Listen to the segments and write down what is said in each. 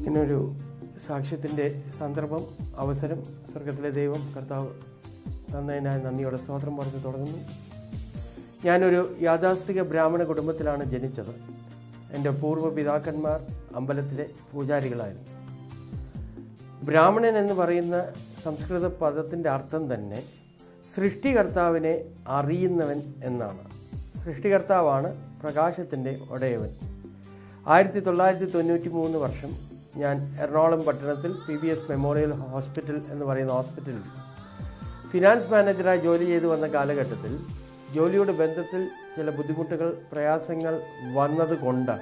ഇങ്ങനൊരു സാക്ഷ്യത്തിൻ്റെ സന്ദർഭം, അവസരം സ്വർഗത്തിലെ ദൈവം കർത്താവ് തന്നതിനായി നന്ദിയോടെ സ്തോത്രം പറഞ്ഞ് തുടങ്ങുന്നു. ഞാനൊരു യാഥാസ്ഥിക ബ്രാഹ്മണ കുടുംബത്തിലാണ് ജനിച്ചത്. എൻ്റെ പൂർവ്വ പിതാക്കന്മാർ അമ്പലത്തിലെ പൂജാരികളായിരുന്നു. ബ്രാഹ്മണൻ എന്ന് പറയുന്ന സംസ്കൃത പദത്തിൻ്റെ അർത്ഥം തന്നെ സൃഷ്ടികർത്താവിനെ അറിയുന്നവൻ എന്നാണ്. സൃഷ്ടികർത്താവാണ് പ്രകാശത്തിൻ്റെ ഉടയവൻ. 1993 വർഷം ഞാൻ എറണാകുളം പട്ടണത്തിൽ PBS മെമ്മോറിയൽ ഹോസ്പിറ്റൽ എന്ന് പറയുന്ന ഹോസ്പിറ്റലിൽ ഫിനാൻസ് മാനേജറായി ജോലി ചെയ്തു വന്ന കാലഘട്ടത്തിൽ ജോലിയുടെ ബന്ധത്തിൽ ചില ബുദ്ധിമുട്ടുകൾ, പ്രയാസങ്ങൾ വന്നതുകൊണ്ട്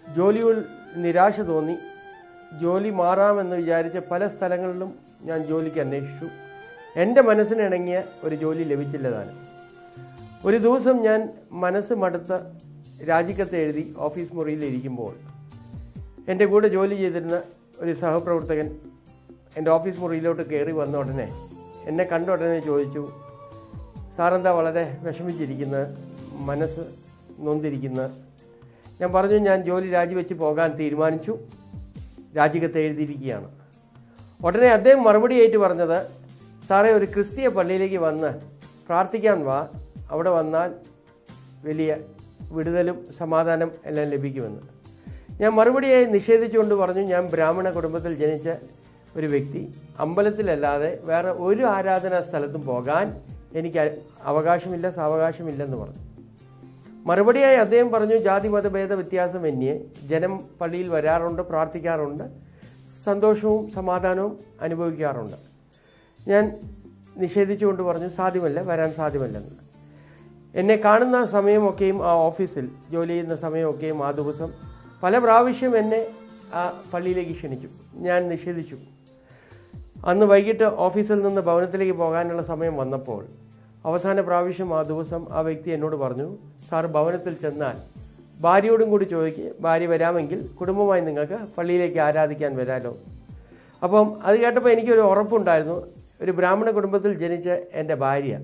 ജോലിയിൽ നിരാശ തോന്നി. ജോലി മാറാമെന്ന് വിചാരിച്ച പല സ്ഥലങ്ങളിലും ഞാൻ ജോലിക്ക് അന്വേഷിച്ചു. എൻ്റെ മനസ്സിനിണങ്ങിയ ഒരു ജോലി ലഭിച്ചില്ല താനും. ഒരു ദിവസം ഞാൻ മനസ്സ് മടുത്ത് രാജിക്കത്ത് എഴുതി ഓഫീസ് മുറിയിലിരിക്കുമ്പോൾ എൻ്റെ കൂടെ ജോലി ചെയ്തിരുന്ന ഒരു സഹപ്രവർത്തകൻ എൻ്റെ ഓഫീസ് മുറിയിലോട്ട് കയറി വന്ന ഉടനെ എന്നെ കണ്ട ഉടനെ ചോദിച്ചു, സാറെന്താ വളരെ വിഷമിച്ചിരിക്കുന്നത്, മനസ്സ് നൊന്തിരിക്കുന്നത്? ഞാൻ പറഞ്ഞു, ഞാൻ ജോലി രാജിവെച്ച് പോകാൻ തീരുമാനിച്ചു, രാജിക്കത്ത് എഴുതിയിരിക്കുകയാണ്. ഉടനെ അദ്ദേഹം മറുപടിയായിട്ട് പറഞ്ഞത്, സാറേ, ഒരു ക്രിസ്തീയ പള്ളിയിലേക്ക് വന്ന് പ്രാർത്ഥിക്കാൻ വാ, അവിടെ വന്നാൽ വലിയ വിടുതലും സമാധാനം എല്ലാം ലഭിക്കുമെന്ന്. ഞാൻ മറുപടിയായി നിഷേധിച്ചുകൊണ്ട് പറഞ്ഞു, ഞാൻ ബ്രാഹ്മണ കുടുംബത്തിൽ ജനിച്ച ഒരു വ്യക്തി, അമ്പലത്തിലല്ലാതെ വേറെ ഒരു ആരാധനാ സ്ഥലത്തും പോകാൻ എനിക്ക് അവകാശമില്ല, സാവകാശമില്ലെന്ന് പറഞ്ഞു. മറുപടിയായി അദ്ദേഹം പറഞ്ഞു, ജാതി മതഭേദ വ്യത്യാസമന്യേ ജനം പള്ളിയിൽ വരാറുണ്ട്, പ്രാർത്ഥിക്കാറുണ്ട്, സന്തോഷവും സമാധാനവും അനുഭവിക്കാറുണ്ട്. ഞാൻ നിഷേധിച്ചുകൊണ്ട് പറഞ്ഞു, സാധ്യമല്ല, വരാൻ സാധ്യമല്ലെന്ന്. എന്നെ കാണുന്ന സമയമൊക്കെയും ആ ഓഫീസിൽ ജോലി ചെയ്യുന്ന സമയമൊക്കെയും ആ ദിവസം പല പ്രാവശ്യം എന്നെ ആ പള്ളിയിലേക്ക് ക്ഷണിച്ചു. ഞാൻ നിഷേധിച്ചു. അന്ന് വൈകിട്ട് ഓഫീസിൽ നിന്ന് ഭവനത്തിലേക്ക് പോകാനുള്ള സമയം വന്നപ്പോൾ അവസാന പ്രാവശ്യം ആ ദിവസം ആ വ്യക്തി എന്നോട് പറഞ്ഞു, സാർ ഭവനത്തിൽ ചെന്നാൽ ഭാര്യയോടും കൂടി ചോദിക്കുക, ഭാര്യ വരാമെങ്കിൽ കുടുംബമായി നിങ്ങൾക്ക് പള്ളിയിലേക്ക് ആരാധിക്കാൻ വരാമല്ലോ. അപ്പം അത് കേട്ടപ്പോൾ എനിക്കൊരു ഉറപ്പുണ്ടായിരുന്നു, ഒരു ബ്രാഹ്മണ കുടുംബത്തിൽ ജനിച്ച എൻ്റെ ഭാര്യ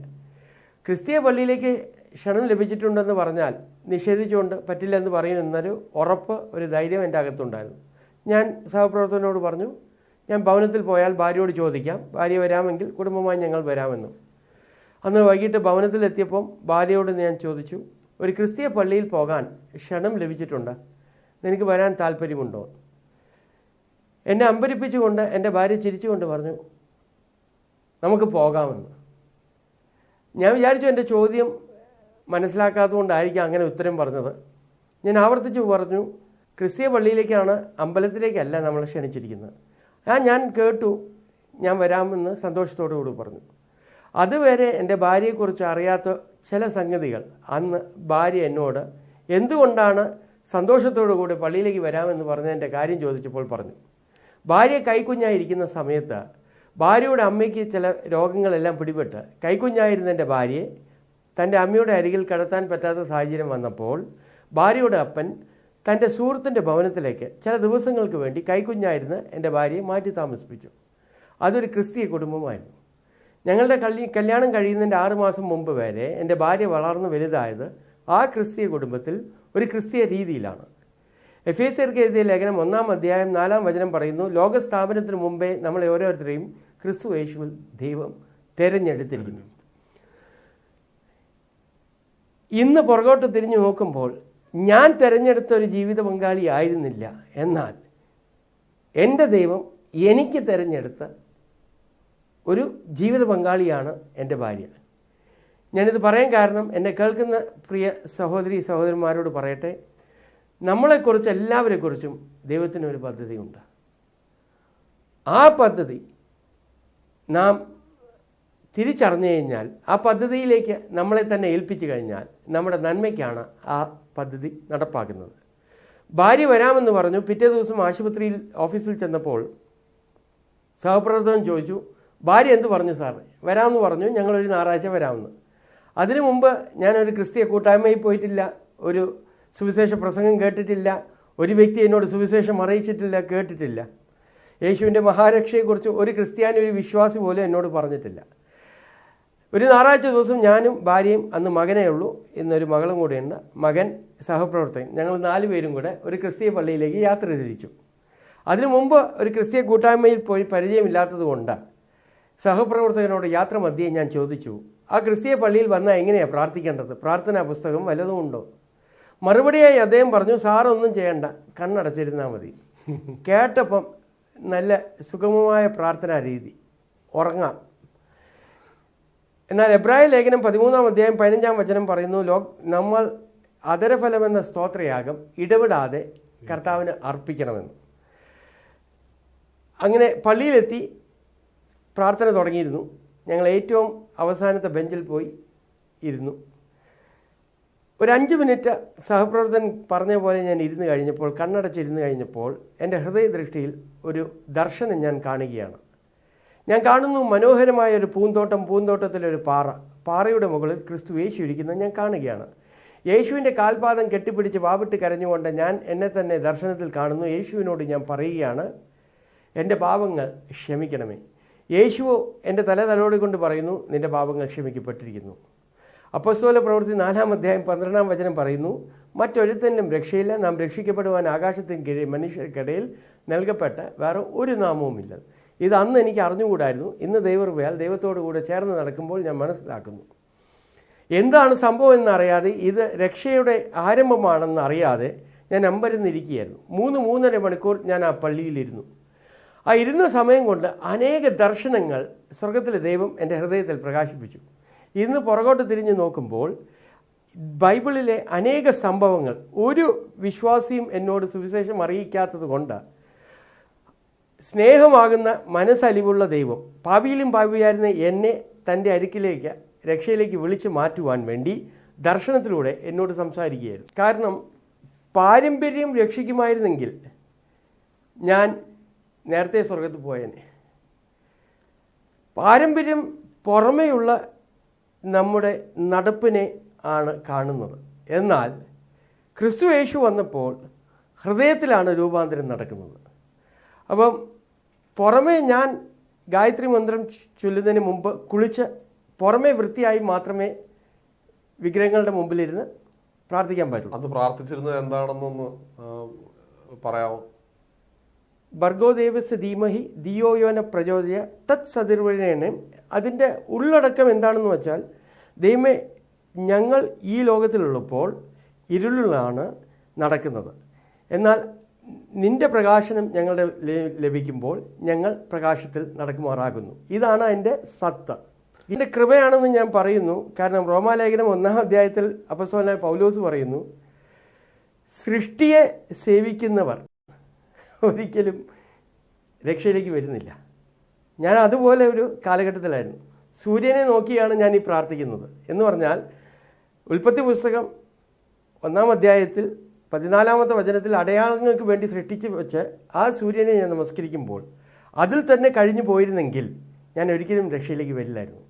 ക്രിസ്തീയ പള്ളിയിലേക്ക് ക്ഷണം ലഭിച്ചിട്ടുണ്ടെന്ന് പറഞ്ഞാൽ നിഷേധിച്ചുകൊണ്ട് പറ്റില്ലെന്ന് പറയുമെന്നൊരു ഉറപ്പ്, ഒരു ധൈര്യം എൻ്റെ അകത്തുണ്ടായിരുന്നു. ഞാൻ സഹപ്രവർത്തകനോട് പറഞ്ഞു, ഞാൻ ഭവനത്തിൽ പോയാൽ ഭാര്യയോട് ചോദിക്കാം, ഭാര്യ വരാമെങ്കിൽ കുടുംബമായി ഞങ്ങൾ വരാമെന്ന്. അന്ന് വൈകിട്ട് ഭവനത്തിലെത്തിയപ്പം ഭാര്യയോട് ഞാൻ ചോദിച്ചു, ഒരു ക്രിസ്തീയ പള്ളിയിൽ പോകാൻ ക്ഷണം ലഭിച്ചിട്ടുണ്ട്, നിനക്ക് വരാൻ താല്പര്യമുണ്ടോ? എന്നെ അമ്പരിപ്പിച്ചുകൊണ്ട് എൻ്റെ ഭാര്യ ചിരിച്ചുകൊണ്ട് പറഞ്ഞു, നമുക്ക് പോകാമെന്ന്. ഞാൻ വിചാരിച്ചു എൻ്റെ ചോദ്യം മനസ്സിലാക്കാത്തതുകൊണ്ടായിരിക്കും അങ്ങനെ ഉത്തരം പറഞ്ഞത്. ഞാൻ ആവർത്തിച്ച് പറഞ്ഞു, ക്രിസ്തീയ പള്ളിയിലേക്കാണ്, അമ്പലത്തിലേക്കല്ല നമ്മൾ ക്ഷണിച്ചിരിക്കുന്നത്. ഞാൻ കേട്ടു, ഞാൻ വരാമെന്ന് സന്തോഷത്തോടു കൂടി പറഞ്ഞു. അതുവരെ എൻ്റെ ഭാര്യയെക്കുറിച്ച് അറിയാത്ത ചില സംഗതികൾ അന്ന് ഭാര്യ എന്നോട് എന്തുകൊണ്ടാണ് സന്തോഷത്തോടു കൂടി പള്ളിയിലേക്ക് വരാമെന്ന് പറഞ്ഞതിൻ്റെ കാര്യം ചോദിച്ചപ്പോൾ പറഞ്ഞു. ഭാര്യ കൈക്കുഞ്ഞായിരിക്കുന്ന സമയത്ത് ഭാര്യയുടെ അമ്മയ്ക്ക് ചില രോഗങ്ങളെല്ലാം പിടിപെട്ട് കൈക്കുഞ്ഞായിരുന്ന എൻ്റെ ഭാര്യയെ തൻ്റെ അമ്മയുടെ അരികിൽ കടത്താൻ പറ്റാത്ത സാഹചര്യം വന്നപ്പോൾ ഭാര്യയുടെ അപ്പൻ തൻ്റെ സുഹൃത്തിൻ്റെ ഭവനത്തിലേക്ക് ചില ദിവസങ്ങൾക്ക് വേണ്ടി കൈക്കുഞ്ഞായിരുന്ന എൻ്റെ ഭാര്യയെ മാറ്റി താമസിപ്പിച്ചു. അതൊരു ക്രിസ്തീയ കുടുംബമായിരുന്നു. ഞങ്ങളുടെ കല്യാണം കഴിയുന്നതിൻ്റെ 6 മാസം മുമ്പ് വരെ എൻ്റെ ഭാര്യ വളർന്നു വലുതായത് ആ ക്രിസ്തീയ കുടുംബത്തിൽ ഒരു ക്രിസ്തീയ രീതിയിലാണ്. എഫേസ്യർക്ക് എഴുതിയ ലേഖനം 1-ാം അധ്യായം 4-ാം വചനം പറയുന്നു, ലോകസ്ഥാപനത്തിന് മുമ്പേ നമ്മളെ ഓരോരുത്തരെയും ക്രിസ്തു യേശുവിൽ ദൈവം തിരഞ്ഞെടുത്തിരിക്കുന്നു. ഇന്ന് പുറകോട്ട് തിരിഞ്ഞു നോക്കുമ്പോൾ ഞാൻ തിരഞ്ഞെടുത്ത ഒരു ജീവിത പങ്കാളി ആയിരുന്നില്ല, എന്നാൽ എൻ്റെ ദൈവം എനിക്ക് തിരഞ്ഞെടുത്ത ഒരു ജീവിത പങ്കാളിയാണ് എൻ്റെ ഭാര്യ. ഞാനിത് പറയാൻ കാരണം, എന്നെ കേൾക്കുന്ന പ്രിയ സഹോദരി സഹോദരന്മാരോട് പറയട്ടെ, നമ്മളെക്കുറിച്ച് എല്ലാവരെക്കുറിച്ചും ദൈവത്തിനൊരു പദ്ധതിയുണ്ട്. ആ പദ്ധതി നാം തിരിച്ചറിഞ്ഞു കഴിഞ്ഞാൽ, ആ പദ്ധതിയിലേക്ക് നമ്മളെ തന്നെ ഏൽപ്പിച്ചു കഴിഞ്ഞാൽ നമ്മുടെ നന്മയ്ക്കാണ് ആ പദ്ധതി നടപ്പാക്കുന്നത്. ഭാര്യ വരാമെന്ന് പറഞ്ഞു. പിറ്റേ ദിവസം ആശുപത്രിയിൽ ഓഫീസിൽ ചെന്നപ്പോൾ സഹപ്രവർത്തകൻ ചോദിച്ചു, ഭാര്യ എന്ത് പറഞ്ഞു സാർ? വരാമെന്ന് പറഞ്ഞു, ഞങ്ങളൊരു ഞായറാഴ്ച വരാമെന്ന്. അതിനു മുമ്പ് ഞാനൊരു ക്രിസ്തീയ കൂട്ടായ്മയിൽ പോയിട്ടില്ല, ഒരു സുവിശേഷ പ്രസംഗം കേട്ടിട്ടില്ല, ഒരു വ്യക്തി എന്നോട് സുവിശേഷം അറിയിച്ചിട്ടില്ല, കേട്ടിട്ടില്ല. യേശുവിൻ്റെ മഹാരക്ഷയെക്കുറിച്ച് ഒരു ക്രിസ്ത്യാനി, ഒരു വിശ്വാസി പോലും എന്നോട് പറഞ്ഞിട്ടില്ല. ഒരു ഞായറാഴ്ച ദിവസം ഞാനും ഭാര്യയും, അന്ന് മകനേ ഉള്ളൂ, ഇന്നൊരു മകളും കൂടെയുണ്ട്, മകൻ, സഹപ്രവർത്തകൻ, ഞങ്ങൾ 4 പേരും കൂടെ ഒരു ക്രിസ്തീയ പള്ളിയിലേക്ക് യാത്ര തിരിച്ചു. അതിനു മുമ്പ് ഒരു ക്രിസ്തീയ കൂട്ടായ്മയിൽ പോയി പരിചയമില്ലാത്തതുകൊണ്ട് സഹപ്രവർത്തകനോട് യാത്ര മധ്യേ ഞാൻ ചോദിച്ചു, ആ ക്രിസ്തീയ പള്ളിയിൽ വന്നാൽ എങ്ങനെയാണ് പ്രാർത്ഥിക്കേണ്ടത്? പ്രാർത്ഥനാ പുസ്തകം വല്ലതും ഉണ്ടോ? മറുപടിയായി അദ്ദേഹം പറഞ്ഞു, സാറൊന്നും ചെയ്യണ്ട, കണ്ണടച്ചിരുന്നാൽ മതി. കേട്ടപ്പം നല്ല സുഗമമായ പ്രാർത്ഥനാ രീതി, ഉറങ്ങാം. എന്നാൽ എബ്രായ ലേഖനം 13-ാം അധ്യായം 15-ാം വചനം പറയുന്നു, നമ്മൾ അധരഫലമെന്ന സ്തോത്രയാഗം ഇടപെടാതെ കർത്താവിന് അർപ്പിക്കണമെന്ന്. അങ്ങനെ പള്ളിയിലെത്തി പ്രാർത്ഥന തുടങ്ങിയിരുന്നു. ഞങ്ങൾ ഏറ്റവും അവസാനത്തെ ബെഞ്ചിൽ പോയി ഇരുന്നു. ഒരു 5 മിനിറ്റ് സഹപ്രവർത്തകൻ പറഞ്ഞ പോലെ ഞാൻ ഇരുന്ന് കഴിഞ്ഞപ്പോൾ, കണ്ണടച്ചിരുന്ന് കഴിഞ്ഞപ്പോൾ എൻ്റെ ഹൃദയദൃഷ്ടിയിൽ ഒരു ദർശനം ഞാൻ കാണുകയാണ്. ഞാൻ കാണുന്നു മനോഹരമായ ഒരു പൂന്തോട്ടം, പൂന്തോട്ടത്തിലൊരു പാറയുടെ മുകളിൽ ക്രിസ്തു യേശു ഇരിക്കുന്നത് ഞാൻ കാണുകയാണ്. യേശുവിൻ്റെ കാൽപാദം കെട്ടിപ്പിടിച്ച് വാവിട്ട് കരഞ്ഞുകൊണ്ട് ഞാൻ എന്നെ തന്നെ ദർശനത്തിൽ കാണുന്നു. യേശുവിനോട് ഞാൻ പറയുകയാണ്, എൻ്റെ പാപങ്ങൾ ക്ഷമിക്കണമേ. യേശുവോ എൻ്റെ തലോടിക്കൊണ്ട് പറയുന്നു, നിൻ്റെ പാപങ്ങൾ ക്ഷമിക്കപ്പെട്ടിരിക്കുന്നു. അപ്പോസ്തല പ്രവൃത്തി 4-ാം അധ്യായം 12-ാം വചനം പറയുന്നു, മറ്റൊരുത്തനും രക്ഷയില്ല, നാം രക്ഷിക്കപ്പെടുവാൻ ആകാശത്തിന് കീഴിൽ മനുഷ്യർക്കിടയിൽ നൽകപ്പെട്ട വേറെ ഒരു നാമവുമില്ല. ഇത് അന്ന് എനിക്ക് അറിഞ്ഞുകൂടായിരുന്നു. ഇന്ന് ദൈവകൃപയാൽ ദൈവത്തോടു കൂടെ ചേർന്ന് നടക്കുമ്പോൾ ഞാൻ മനസ്സിലാക്കുന്നു. എന്താണ് സംഭവം എന്നറിയാതെ, ഇത് രക്ഷയുടെ ആരംഭമാണെന്ന് അറിയാതെ ഞാൻ അമ്പരന്നിരിക്കുകയായിരുന്നു. 3-3.5 മണിക്കൂർ ഞാൻ ആ പള്ളിയിലിരുന്നു. ആ ഇരുന്ന സമയം കൊണ്ട് അനേക ദർശനങ്ങൾ സ്വർഗത്തിലെ ദൈവം എൻ്റെ ഹൃദയത്തിൽ പ്രകാശിപ്പിച്ചു. ഇന്ന് പുറകോട്ട് തിരിഞ്ഞ് നോക്കുമ്പോൾ ബൈബിളിലെ അനേക സംഭവങ്ങൾ ഒരു വിശ്വാസിയും എന്നോട് സുവിശേഷം അറിയിക്കാത്തത് കൊണ്ട്, സ്നേഹമാകുന്ന മനസ്സലിവുള്ള ദൈവം പാപിയിലും പാപിയായിരുന്ന എന്നെ തൻ്റെ അരികിലേക്ക്, രക്ഷയിലേക്ക് വിളിച്ചു മാറ്റുവാൻ വേണ്ടി ദർശനത്തിലൂടെ എന്നോട് സംസാരിക്കുകയായിരുന്നു. കാരണം പാരമ്പര്യം രക്ഷിക്കുമായിരുന്നെങ്കിൽ ഞാൻ നേരത്തെ സ്വർഗത്ത് പോയേനെ. പാരമ്പര്യം പുറമേയുള്ള നമ്മുടെ നടപ്പിനെ ആണ് കാണുന്നത്. എന്നാൽ ക്രിസ്തു യേശു വന്നപ്പോൾ ഹൃദയത്തിലാണ് രൂപാന്തരം നടക്കുന്നത്. അപ്പം പുറമേ ഞാൻ ഗായത്രി മന്ത്രം ചൊല്ലുന്നതിന് മുമ്പ് കുളിച്ച് പുറമേ വൃത്തിയായി മാത്രമേ വിഗ്രഹങ്ങളുടെ മുമ്പിലിരുന്ന് പ്രാർത്ഥിക്കാൻ പറ്റുള്ളൂ. അത് പ്രാർത്ഥിച്ചിരുന്നത് എന്താണെന്നൊന്ന് പറയാമോ? ഭർഗോദേവസ് ധീമഹി ദിയോയോന പ്രചോദയ തത് സതിർവഴേനെ. അതിൻ്റെ ഉള്ളടക്കം എന്താണെന്ന് വെച്ചാൽ, ദൈവമേ, ഞങ്ങൾ ഈ ലോകത്തിലുള്ളപ്പോൾ ഇരുളിലാണ് നടക്കുന്നത്, എന്നാൽ നിൻ്റെ പ്രകാശനം ഞങ്ങളുടെ ലഭിക്കുമ്പോൾ ഞങ്ങൾ പ്രകാശത്തിൽ നടക്കുമാറാകുന്നു. ഇതാണ് അതിൻ്റെ സത്ത്. ഇതിൻ്റെ കൃപയാണെന്ന് ഞാൻ പറയുന്നു. കാരണം റോമാലേഖനം 1-ാം അധ്യായത്തിൽ അപ്പോസ്തലനായ പൗലോസ് പറയുന്നു, സൃഷ്ടിയെ സേവിക്കുന്നവർ ഒരിക്കലും രക്ഷയിലേക്ക് വരുന്നില്ല. ഞാൻ അതുപോലെ ഒരു കാലഘട്ടത്തിലായിരുന്നു. സൂര്യനെ നോക്കിയാണ് ഞാൻ ഈ പ്രാർത്ഥിക്കുന്നത്. എന്ന് പറഞ്ഞാൽ ഉൽപ്പത്തി പുസ്തകം 1-ാം അധ്യായത്തിൽ 14-ാമത്തെ വചനത്തിൽ അടയാളങ്ങൾക്ക് വേണ്ടി സൃഷ്ടിച്ച് വെച്ച് ആ സൂര്യനെ ഞാൻ നമസ്കരിക്കുമ്പോൾ അതിൽ തന്നെ കഴിഞ്ഞു പോയിരുന്നെങ്കിൽ ഞാൻ ഒരിക്കലും രക്ഷയിലേക്ക് വരില്ലായിരുന്നു.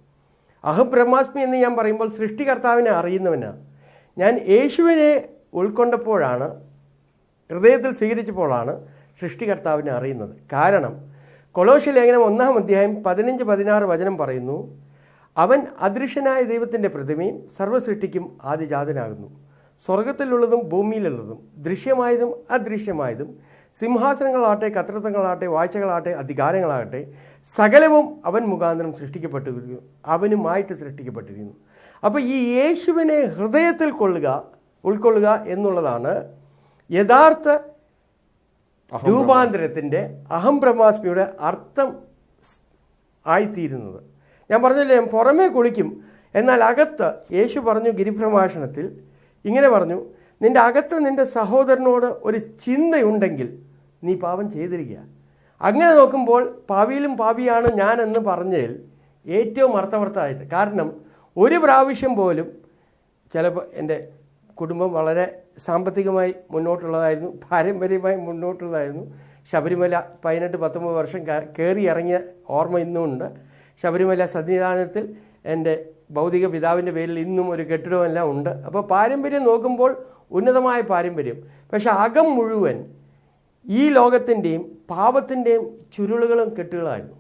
അഹം ബ്രഹ്മാസ്മി എന്ന് ഞാൻ പറയുമ്പോൾ സൃഷ്ടികർത്താവിനെ അറിയുന്നവനാണ് ഞാൻ. യേശുവിനെ ഉൾക്കൊണ്ടപ്പോഴാണ്, ഹൃദയത്തിൽ സ്വീകരിച്ചപ്പോഴാണ് സൃഷ്ടികർത്താവിനെ അറിയുന്നത്. കാരണം കൊളോസ്യ ലേഖനം 1-ാം അധ്യായം 15-16 വചനം പറയുന്നു, അവൻ അദൃശ്യനായ ദൈവത്തിൻ്റെ പ്രതിമയും സർവ്വസൃഷ്ടിക്കും ആദിജാതനാകുന്നു. സ്വർഗത്തിലുള്ളതും ഭൂമിയിലുള്ളതും ദൃശ്യമായതും അദൃശ്യമായതും സിംഹാസനങ്ങളാട്ടെ, കർത്തൃത്വങ്ങളാട്ടെ, വാഴ്ചകളാട്ടെ, അധികാരങ്ങളാകട്ടെ, സകലവും അവൻ മുഖാന്തരം സൃഷ്ടിക്കപ്പെട്ടിരിക്കുന്നു, അവനുമായിട്ട് സൃഷ്ടിക്കപ്പെട്ടിരിക്കുന്നു. അപ്പോൾ ഈ യേശുവിനെ ഹൃദയത്തിൽ ഉൾക്കൊള്ളുക എന്നുള്ളതാണ് യഥാർത്ഥ രൂപാന്തരത്തിൻ്റെ, അഹം ബ്രഹ്മാസ്മിയുടെ അർത്ഥം ആയിത്തീരുന്നത്. ഞാൻ പറഞ്ഞില്ലേ, പുറമേ കുളിക്കും, എന്നാൽ അകത്ത് യേശു പറഞ്ഞു ഗിരിപ്രഭാഷണത്തിൽ ഇങ്ങനെ പറഞ്ഞു, നിൻ്റെ അകത്ത് നിൻ്റെ സഹോദരനോട് ഒരു ചിന്തയുണ്ടെങ്കിൽ നീ പാപം ചെയ്തിരിക്കുക. അങ്ങനെ നോക്കുമ്പോൾ പാപിയിലും പാപിയാണ് ഞാൻ എന്ന് പറഞ്ഞതിൽ ഏറ്റവും അർത്ഥവത്തായിട്ട്. കാരണം ഒരു പ്രാവശ്യം പോലും, ചിലപ്പോൾ എൻ്റെ കുടുംബം വളരെ സാമ്പത്തികമായി മുന്നോട്ടുള്ളതായിരുന്നു, പാരമ്പര്യമായി മുന്നോട്ടുള്ളതായിരുന്നു. ശബരിമല 18-19 വർഷം കയറി ഇറങ്ങിയ ഓർമ്മ ഇന്നുമുണ്ട്. ശബരിമല സന്നിധാനത്തിൽ എൻ്റെ ഭൗതിക പിതാവിൻ്റെ പേരിൽ ഇന്നും ഒരു കെട്ടിടമെല്ലാം ഉണ്ട്. അപ്പോൾ പാരമ്പര്യം നോക്കുമ്പോൾ ഉന്നതമായ പാരമ്പര്യം. പക്ഷെ അകം മുഴുവൻ ഈ ലോകത്തിൻ്റെയും പാപത്തിൻ്റെയും ചുരുളുകളും കെട്ടുകളായിരുന്നു.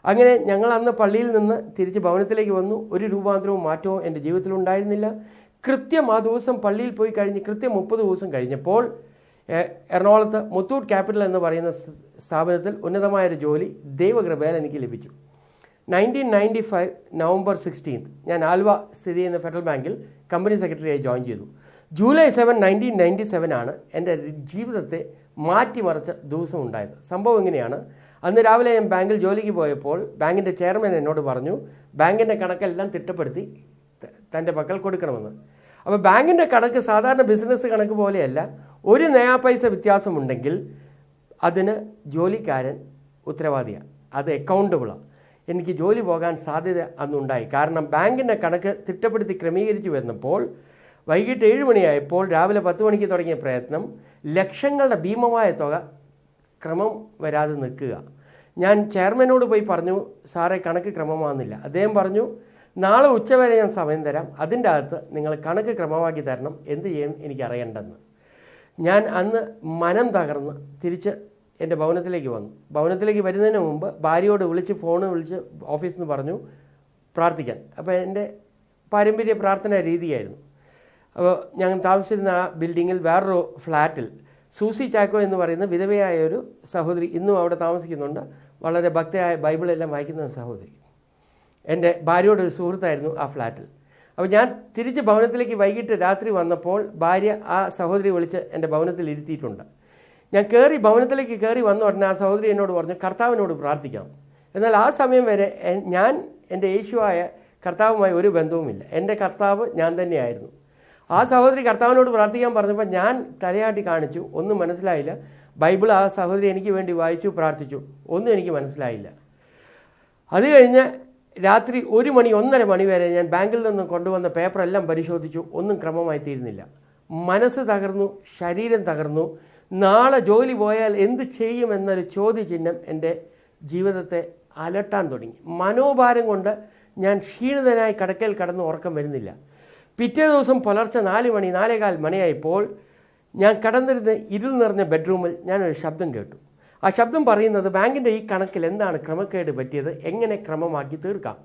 അങ്ങനെ ഞങ്ങൾ അന്ന് പള്ളിയിൽ നിന്ന് തിരിച്ച് ഭവനത്തിലേക്ക് വന്നു. ഒരു രൂപാന്തരവും മാറ്റവും എൻ്റെ ജീവിതത്തിൽ ഉണ്ടായിരുന്നില്ല. കൃത്യം ആ ദിവസം പള്ളിയിൽ പോയി കഴിഞ്ഞ് കൃത്യം 30 ദിവസം കഴിഞ്ഞപ്പോൾ എറണാകുളത്ത് മുത്തൂറ്റ് ക്യാപിറ്റൽ എന്ന് പറയുന്ന സ്ഥാപനത്തിൽ ഉന്നതമായൊരു ജോലി ദൈവകൃപയാൽ എനിക്ക് ലഭിച്ചു. 1995 നവംബർ 16 ഞാൻ ആലുവ സ്ഥിതി ചെയ്യുന്ന ഫെഡറൽ ബാങ്കിൽ കമ്പനി സെക്രട്ടറിയായി ജോയിൻ ചെയ്തു. ജൂലൈ 7, 1997 ആണ് എൻ്റെ ജീവിതത്തെ മാറ്റിമറിച്ച ദിവസം ഉണ്ടായത്. സംഭവം എങ്ങനെയാണ്? അന്ന് രാവിലെ ഞാൻ ബാങ്കിൽ ജോലിക്ക് പോയപ്പോൾ ബാങ്കിൻ്റെ ചെയർമാൻ എന്നോട് പറഞ്ഞു, ബാങ്കിൻ്റെ കണക്കെല്ലാം തിട്ടപ്പെടുത്തി തൻ്റെ പക്കൽ കൊടുക്കണമെന്ന്. അപ്പോൾ ബാങ്കിൻ്റെ കണക്ക് സാധാരണ ബിസിനസ് കണക്ക് പോലെയല്ല. ഒരു നയാ പൈസ വ്യത്യാസമുണ്ടെങ്കിൽ അതിന് ജോലിക്കാരൻ ഉത്തരവാദിയാണ്, അത് അക്കൗണ്ടബിളാണ്. എനിക്ക് ജോലി പോകാൻ സാധ്യത അന്നുണ്ടായി. കാരണം ബാങ്കിൻ്റെ കണക്ക് തിട്ടപ്പെടുത്തി ക്രമീകരിച്ച് വരുന്നപ്പോൾ വൈകിട്ട് 7 മണിയായപ്പോൾ രാവിലെ 10 മണിക്ക് തുടങ്ങിയ പ്രയത്നം ലക്ഷങ്ങളുടെ ഭീമമായ തുക ക്രമം വരാതെ നിൽക്കുക. ഞാൻ ചെയർമാനോട് പോയി പറഞ്ഞു, സാറേ കണക്ക് ക്രമമാകുന്നില്ല. അദ്ദേഹം പറഞ്ഞു, നാളെ ഉച്ചവരെ ഞാൻ സമയം തരാം, അതിൻ്റെ അകത്ത് നിങ്ങൾ കണക്ക് ക്രമമാക്കി തരണം, എന്ത് ചെയ്യും എനിക്കറിയേണ്ടെന്ന്. ഞാൻ അന്ന് മനം തകർന്ന് തിരിച്ച് എൻ്റെ ഭവനത്തിലേക്ക് വന്നു. ഭവനത്തിലേക്ക് വരുന്നതിന് മുമ്പ് ഭാര്യയോട് ഫോണ് വിളിച്ച് ഓഫീസിൽ നിന്ന് പറഞ്ഞു പ്രാർത്ഥിക്കാൻ. അപ്പോൾ എൻ്റെ പാരമ്പര്യ പ്രാർത്ഥനാ രീതിയായിരുന്നു. അപ്പോൾ ഞങ്ങൾ താമസിച്ചിരുന്ന ആ ബിൽഡിങ്ങിൽ വേറൊരു ഫ്ലാറ്റിൽ സൂസി ചാക്കോ എന്ന് പറയുന്ന വിധവയായ ഒരു സഹോദരി ഇന്നും അവിടെ താമസിക്കുന്നുണ്ട്. വളരെ ഭക്തയായ ബൈബിളെല്ലാം വായിക്കുന്ന ഒരു സഹോദരി. എൻ്റെ ഭാര്യയോട് ഒരു സുഹൃത്തായിരുന്നു ആ ഫ്ലാറ്റിൽ. അപ്പോൾ ഞാൻ തിരിച്ച് ഭവനത്തിലേക്ക് വൈകിട്ട് രാത്രി വന്നപ്പോൾ ഭാര്യ ആ സഹോദരി വിളിച്ച് എൻ്റെ ഭവനത്തിൽ ഇരുത്തിയിട്ടുണ്ട്. ഞാൻ ഭവനത്തിലേക്ക് കയറി വന്ന ഉടനെ ആ സഹോദരി എന്നോട് പറഞ്ഞു, കർത്താവിനോട് പ്രാർത്ഥിക്കാം. എന്നാൽ ആ സമയം വരെ ഞാൻ എൻ്റെ യേശുവായ കർത്താവുമായി ഒരു ബന്ധവുമില്ല. എൻ്റെ കർത്താവ് ഞാൻ തന്നെയായിരുന്നു. ആ സഹോദരി കർത്താവിനോട് പ്രാർത്ഥിക്കാൻ പറഞ്ഞപ്പോൾ ഞാൻ തലയാട്ടി കാണിച്ചു, ഒന്നും മനസ്സിലായില്ല. ബൈബിൾ ആ സഹോദരി എനിക്ക് വേണ്ടി വായിച്ചു, പ്രാർത്ഥിച്ചു, ഒന്നും എനിക്ക് മനസ്സിലായില്ല. അത് കഴിഞ്ഞ് രാത്രി 1 മണി 1:30 മണി വരെ ഞാൻ ബാങ്കിൽ നിന്ന് കൊണ്ടുവന്ന പേപ്പറെല്ലാം പരിശോധിച്ചു, ഒന്നും ക്രമമായി തീരുന്നില്ല. മനസ്സ് തകർന്നു, ശരീരം തകർന്നു. നാളെ ജോലി പോയാൽ എന്ത് ചെയ്യുമെന്നൊരു ചോദ്യചിഹ്നം എൻ്റെ ജീവിതത്തെ അലട്ടാൻ തുടങ്ങി. മനോഭാരം കൊണ്ട് ഞാൻ ക്ഷീണിതനായി കടക്കൽ കടന്ന് ഉറക്കം വരുന്നില്ല. പിറ്റേ ദിവസം പുലർച്ചെ 4 മണി 4:15 മണിയായപ്പോൾ ഞാൻ കടന്നിരുന്ന ഇരുൾ നിറഞ്ഞ ബെഡ്റൂമിൽ ഞാനൊരു ശബ്ദം കേട്ടു. ആ ശബ്ദം പറയുന്നത്, ബാങ്കിൻ്റെ ഈ കണക്കിൽ എന്താണ് ക്രമക്കേട് പറ്റിയത്, എങ്ങനെ ക്രമമാക്കി തീർക്കാം.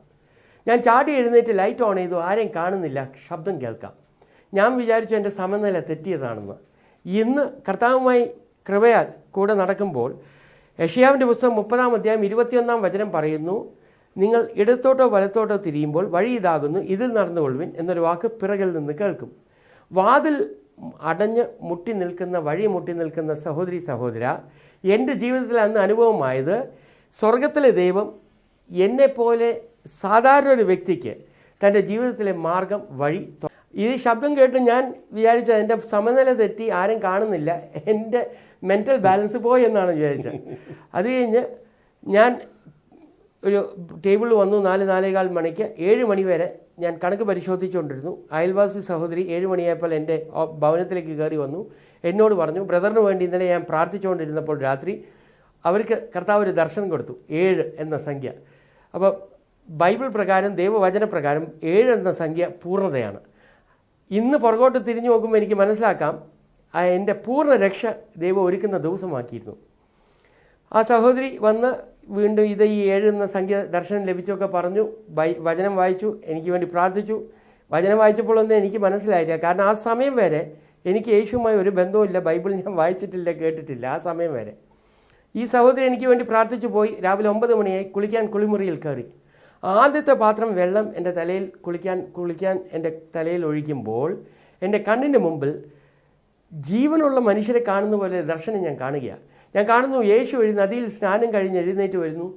ഞാൻ ചാടി എഴുന്നേറ്റ് ലൈറ്റ് ഓൺ ചെയ്തു. ആരെയും കാണുന്നില്ല, ശബ്ദം കേൾക്കാം. ഞാൻ വിചാരിച്ചു എൻ്റെ സമനില തെറ്റിയതാണെന്ന്. ഇന്ന് കർത്താവുമായി കൃപയാൽ കൂടെ നടക്കുമ്പോൾ യെശയ്യാവിൻ്റെ പുസ്തകം 30-ാം അധ്യായം 21-ാം വചനം പറയുന്നു, നിങ്ങൾ ഇടത്തോട്ടോ വലത്തോട്ടോ തിരിയുമ്പോൾ വഴി ഇതാകുന്നു, ഇതിൽ നടന്നുകൊള്ളുവിൻ എന്നൊരു വാക്ക് പിറകിൽ നിന്ന് കേൾക്കും. വാതിൽ അടഞ്ഞ് വഴി മുട്ടി നിൽക്കുന്ന സഹോദര, എൻ്റെ ജീവിതത്തിൽ അന്ന് അനുഭവമായത്, സ്വർഗത്തിലെ ദൈവം എന്നെപ്പോലെ സാധാരണ ഒരു വ്യക്തിക്ക് തൻ്റെ ജീവിതത്തിലെ മാർഗം വഴി. ഈ ശബ്ദം കേട്ട് ഞാൻ വിചാരിച്ചത് എൻ്റെ സമനില തെറ്റി, ആരും കാണുന്നില്ല, എൻ്റെ മെൻ്റൽ ബാലൻസ് പോയി എന്നാണ് വിചാരിച്ചത്. അത് കഴിഞ്ഞ് ഞാൻ ഒരു ടേബിളിൽ വന്നു. 4-4:15 മണിക്ക് 7 മണി വരെ ഞാൻ കണക്ക് പരിശോധിച്ചുകൊണ്ടിരുന്നു. അയൽവാസി സഹോദരി 7 മണിയായപ്പോൾ എൻ്റെ ഭവനത്തിലേക്ക് കയറി വന്നു. എന്നോട് പറഞ്ഞു, ബ്രദറിന് വേണ്ടി ഇന്നലെ ഞാൻ പ്രാർത്ഥിച്ചുകൊണ്ടിരുന്നപ്പോൾ രാത്രി അവർക്ക് കർത്താവ് ഒരു ദർശനം കൊടുത്തു, 7 എന്ന സംഖ്യ. അപ്പോൾ ബൈബിൾ പ്രകാരം, ദൈവവചനപ്രകാരം 7 എന്ന സംഖ്യ പൂർണ്ണതയാണ്. ഇന്ന് പുറകോട്ട് തിരിഞ്ഞു നോക്കുമ്പോൾ എനിക്ക് മനസ്സിലാക്കാം, എൻ്റെ പൂർണ്ണ രക്ഷ ദൈവം ഒരുക്കുന്ന ദിവസമാക്കിയിരുന്നു. ആ സഹോദരി വന്ന് വീണ്ടും ഈ 7 എന്ന സംഖ്യ ദർശനം ലഭിച്ചൊക്കെ പറഞ്ഞു. വചനം വായിച്ചു, എനിക്ക് വേണ്ടി പ്രാർത്ഥിച്ചു. വചനം വായിച്ചപ്പോഴൊന്നും എനിക്ക് മനസ്സിലായില്ല. കാരണം ആ സമയം വരെ എനിക്ക് യേശുവുമായി ഒരു ബന്ധവുമില്ല, ബൈബിൾ ഞാൻ വായിച്ചിട്ടില്ല, കേട്ടിട്ടില്ല. ആ സമയം വരെ ഈ സഹോദരി എനിക്ക് വേണ്ടി പ്രാർത്ഥിച്ചു പോയി. രാവിലെ 9 മണിയായി. കുളിക്കാൻ കുളിമുറിയിൽ കയറി. ആദ്യത്തെ പാത്രം വെള്ളം എൻ്റെ തലയിൽ കുളിക്കാൻ എൻ്റെ തലയിൽ ഒഴിക്കുമ്പോൾ എൻ്റെ കണ്ണിൻ്റെ മുമ്പിൽ ജീവനുള്ള മനുഷ്യരെ കാണുന്ന പോലെ ദർശനം ഞാൻ കാണുകയാണ്. ഞാൻ കാണുന്നു, യേശു നദിയിൽ സ്നാനം കഴിഞ്ഞ് എഴുന്നേറ്റ് വരുന്നു.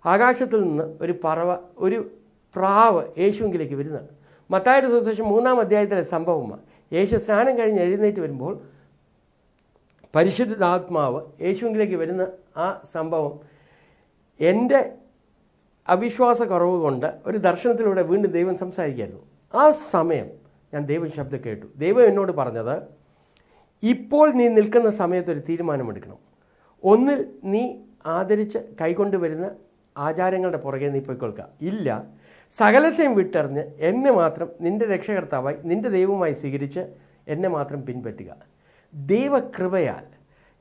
ആകാശത്തിൽ നിന്ന് ഒരു പ്രാവ് യേശുവിലേക്ക് വരുന്നത്. മത്തായിയുടെ സുവിശേഷം 3-ാം അധ്യായത്തിലെ സംഭവമാണ്. യേശു സ്നാനം കഴിഞ്ഞ് എഴുന്നേറ്റ് വരുമ്പോൾ പരിശുദ്ധാത്മാവ് യേശുവിലേക്ക് വരുന്ന ആ സംഭവം എൻ്റെ അവിശ്വാസക്കുറവ് കൊണ്ട് ഒരു ദർശനത്തിലൂടെ വീണ്ടും ദൈവം സംസാരിക്കുകയായിരുന്നു. ആ സമയം ഞാൻ ദൈവം ശബ്ദം കേട്ടു. ദൈവം എന്നോട് പറഞ്ഞത്, ഇപ്പോൾ നീ നിൽക്കുന്ന സമയത്തൊരു തീരുമാനമെടുക്കണം. ഒന്നിൽ നീ ആദരിച്ച് കൈകൊണ്ടുവരുന്ന ആചാരങ്ങളുടെ പുറകെ നീ പോയിക്കൊള്ളുക. ഇല്ല, സകലത്തെയും വിട്ടെറിഞ്ഞ് എന്നെ മാത്രം നിൻ്റെ രക്ഷകർത്താവായി നിൻ്റെ ദൈവമായി സ്വീകരിച്ച് എന്നെ മാത്രം പിൻപറ്റുക. ദൈവകൃപയാൽ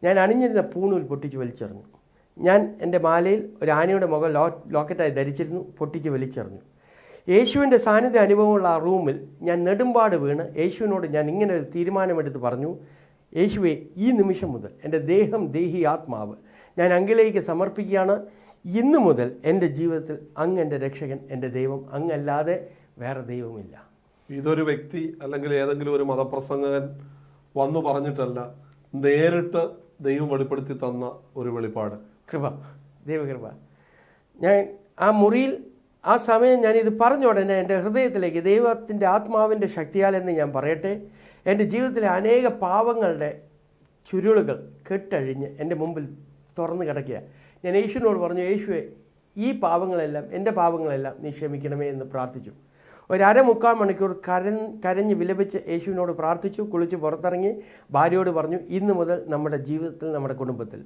ഞാൻ അണിഞ്ഞിരുന്ന പൂണൂൽ പൊട്ടിച്ച് വലിച്ചെറിഞ്ഞു. ഞാൻ എൻ്റെ മാലയിൽ ഒരു ആനയുടെ മുഖം ലോക്കറ്റായി ധരിച്ചിരുന്നു, പൊട്ടിച്ച് വലിച്ചെറിഞ്ഞു. യേശുവിൻ്റെ സാന്നിധ്യ അനുഭവമുള്ള ആ റൂമിൽ ഞാൻ നെടുമ്പാട് വീണ് യേശുവിനോട് ഞാൻ ഇങ്ങനെ ഒരു തീരുമാനമെടുത്ത് പറഞ്ഞു, യേശുവെ, ഈ നിമിഷം മുതൽ എൻ്റെ ദേഹം, ദേഹി, ആത്മാവ് ഞാൻ അങ്കിലേക്ക് സമർപ്പിക്കുകയാണ്. ഇന്നു മുതൽ എൻ്റെ ജീവിതത്തിൽ അങ്ങ് എൻ്റെ രക്ഷകൻ, എൻ്റെ ദൈവം, അങ്ങല്ലാതെ വേറെ ദൈവമില്ല. ഇതൊരു വ്യക്തി അല്ലെങ്കിൽ ഏതെങ്കിലും ഒരു മതപ്രസംഗകൻ വന്നു പറഞ്ഞിട്ടല്ല, നേരിട്ട് ദൈവം വെളിപ്പെടുത്തി തന്ന ഒരു വെളിപ്പാട്. കൃപ, ദൈവകൃപ. ഞാൻ ആ മുറിയിൽ ആ സമയം ഞാനിത് പറഞ്ഞ ഉടനെ എൻ്റെ ഹൃദയത്തിലേക്ക് ദൈവത്തിൻ്റെ ആത്മാവിൻ്റെ ശക്തിയാൽ എന്ന് ഞാൻ പറയട്ടെ, എൻ്റെ ജീവിതത്തിലെ അനേക പാവങ്ങളുടെ ചുരുളുകൾ കെട്ടഴിഞ്ഞ് എൻ്റെ മുമ്പിൽ തുറന്നു കിടക്കുക. ഞാൻ യേശുവിനോട് പറഞ്ഞു, യേശുവെ, ഈ പാവങ്ങളെല്ലാം, എൻ്റെ പാവങ്ങളെല്ലാം നീ ക്ഷമിക്കണമേ എന്ന് പ്രാർത്ഥിച്ചു. ഒരു 3/4 മണിക്കൂർ കരഞ്ഞ് വിലപിച്ച് യേശുവിനോട് പ്രാർത്ഥിച്ചു. കുളിച്ച് പുറത്തിറങ്ങി ഭാര്യയോട് പറഞ്ഞു, ഇന്ന് മുതൽ നമ്മുടെ ജീവിതത്തിൽ, നമ്മുടെ കുടുംബത്തിൽ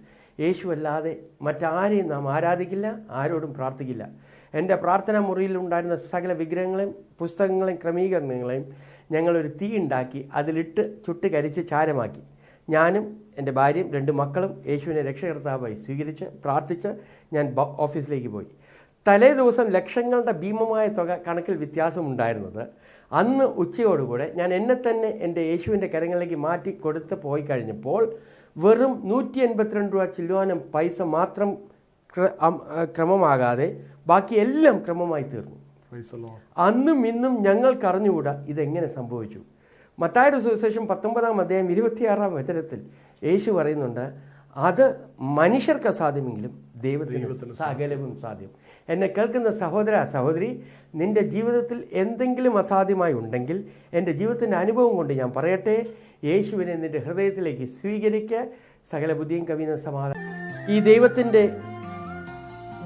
യേശുവല്ലാതെ മറ്റാരെയും നാം ആരാധിക്കില്ല, ആരോടും പ്രാർത്ഥിക്കില്ല. എൻ്റെ പ്രാർത്ഥനാ മുറിയിലുണ്ടായിരുന്ന സകല വിഗ്രഹങ്ങളെയും പുസ്തകങ്ങളെയും ക്രമീകരണങ്ങളെയും ഞങ്ങളൊരു തീ ഉണ്ടാക്കി അതിലിട്ട് ചുട്ട് കരിച്ച് ചാരമാക്കി. ഞാനും എൻ്റെ ഭാര്യയും 2 മക്കളും യേശുവിനെ രക്ഷകർത്താവായി സ്വീകരിച്ച് പ്രാർത്ഥിച്ച് ഞാൻ ഓഫീസിലേക്ക് പോയി. തലേ ദിവസം ലക്ഷങ്ങളുടെ ഭീമമായ തുക കണക്കിൽ വ്യത്യാസമുണ്ടായിരുന്നത് അന്ന് ഉച്ചയോടുകൂടെ ഞാൻ എന്നെ തന്നെ എൻ്റെ യേശുവിൻ്റെ കരങ്ങളിലേക്ക് മാറ്റി കൊടുത്ത് പോയി കഴിഞ്ഞപ്പോൾ വെറും 182 രൂപ ചില്ലുവാനും പൈസ മാത്രം ക്രമമാകാതെ ബാക്കി എല്ലാം ക്രമമായി തീർന്നു. അന്നും ഇന്നും ഞങ്ങൾക്കറിഞ്ഞുകൂടാ ഇതെങ്ങനെ സംഭവിച്ചു. മത്തായിയുടെ സുവിശേഷം 19-ാം അധ്യായം 26-ാം വചനത്തിൽ യേശു പറയുന്നുണ്ട്, അത് മനുഷ്യർക്ക് അസാധ്യമെങ്കിലും ദൈവത്തിന് സകലവും സാധ്യം. എന്നെ കേൾക്കുന്ന സഹോദര, സഹോദരി, നിൻ്റെ ജീവിതത്തിൽ എന്തെങ്കിലും അസാധ്യമായി ഉണ്ടെങ്കിൽ എൻ്റെ ജീവിതത്തിൻ്റെ അനുഭവം കൊണ്ട് ഞാൻ പറയട്ടെ, യേശുവിനെ നിൻ്റെ ഹൃദയത്തിലേക്ക് സ്വീകരിക്കുക. സകല ബുദ്ധിയും കവിയുന്ന സമാധാനം. ഈ ദൈവത്തിൻ്റെ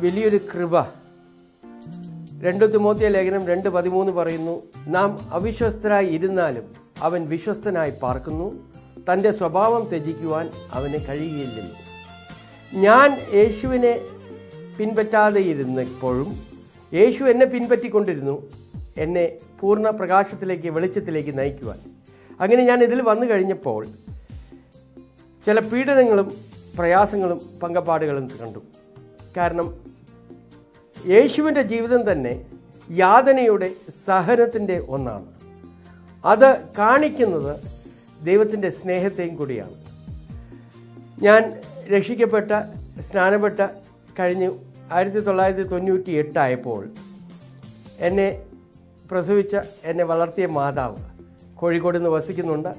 വലിയൊരു കൃപ 2 തിമോത്തിയ ലേഖനം 2:13 പറയുന്നു, നാം അവിശ്വസ്തരായി ഇരുന്നാലും അവൻ വിശ്വസ്തനായി പാർക്കുന്നു, തൻ്റെ സ്വഭാവം ത്യജിക്കുവാൻ അവന് കഴിയുകയില്ലല്ലോ. ഞാൻ യേശുവിനെ പിൻപറ്റാതെ ഇരുന്നപ്പോഴും യേശു എന്നെ പിൻപറ്റിക്കൊണ്ടിരുന്നു, എന്നെ പൂർണ്ണ പ്രകാശത്തിലേക്ക്, വെളിച്ചത്തിലേക്ക് നയിക്കുവാൻ. അങ്ങനെ ഞാൻ ഇതിൽ വന്നു കഴിഞ്ഞപ്പോൾ ചില പീഡനങ്ങളും പ്രയാസങ്ങളും പങ്കപ്പാടുകളും കണ്ടു. കാരണം യേശുവിൻ്റെ ജീവിതം തന്നെ യാതനയുടെ, സഹനത്തിൻ്റെ ഒന്നാണ്. അത് കാണിക്കുന്നത് ദൈവത്തിൻ്റെ സ്നേഹത്തെയും കൂടിയാണ്. ഞാൻ രക്ഷിക്കപ്പെട്ട, സ്നാനപ്പെട്ട കഴിഞ്ഞ് 1998 ആയപ്പോൾ എന്നെ പ്രസവിച്ച, എന്നെ വളർത്തിയ മാതാവ് കോഴിക്കോട് നിന്ന് വസിക്കുന്നുണ്ട്.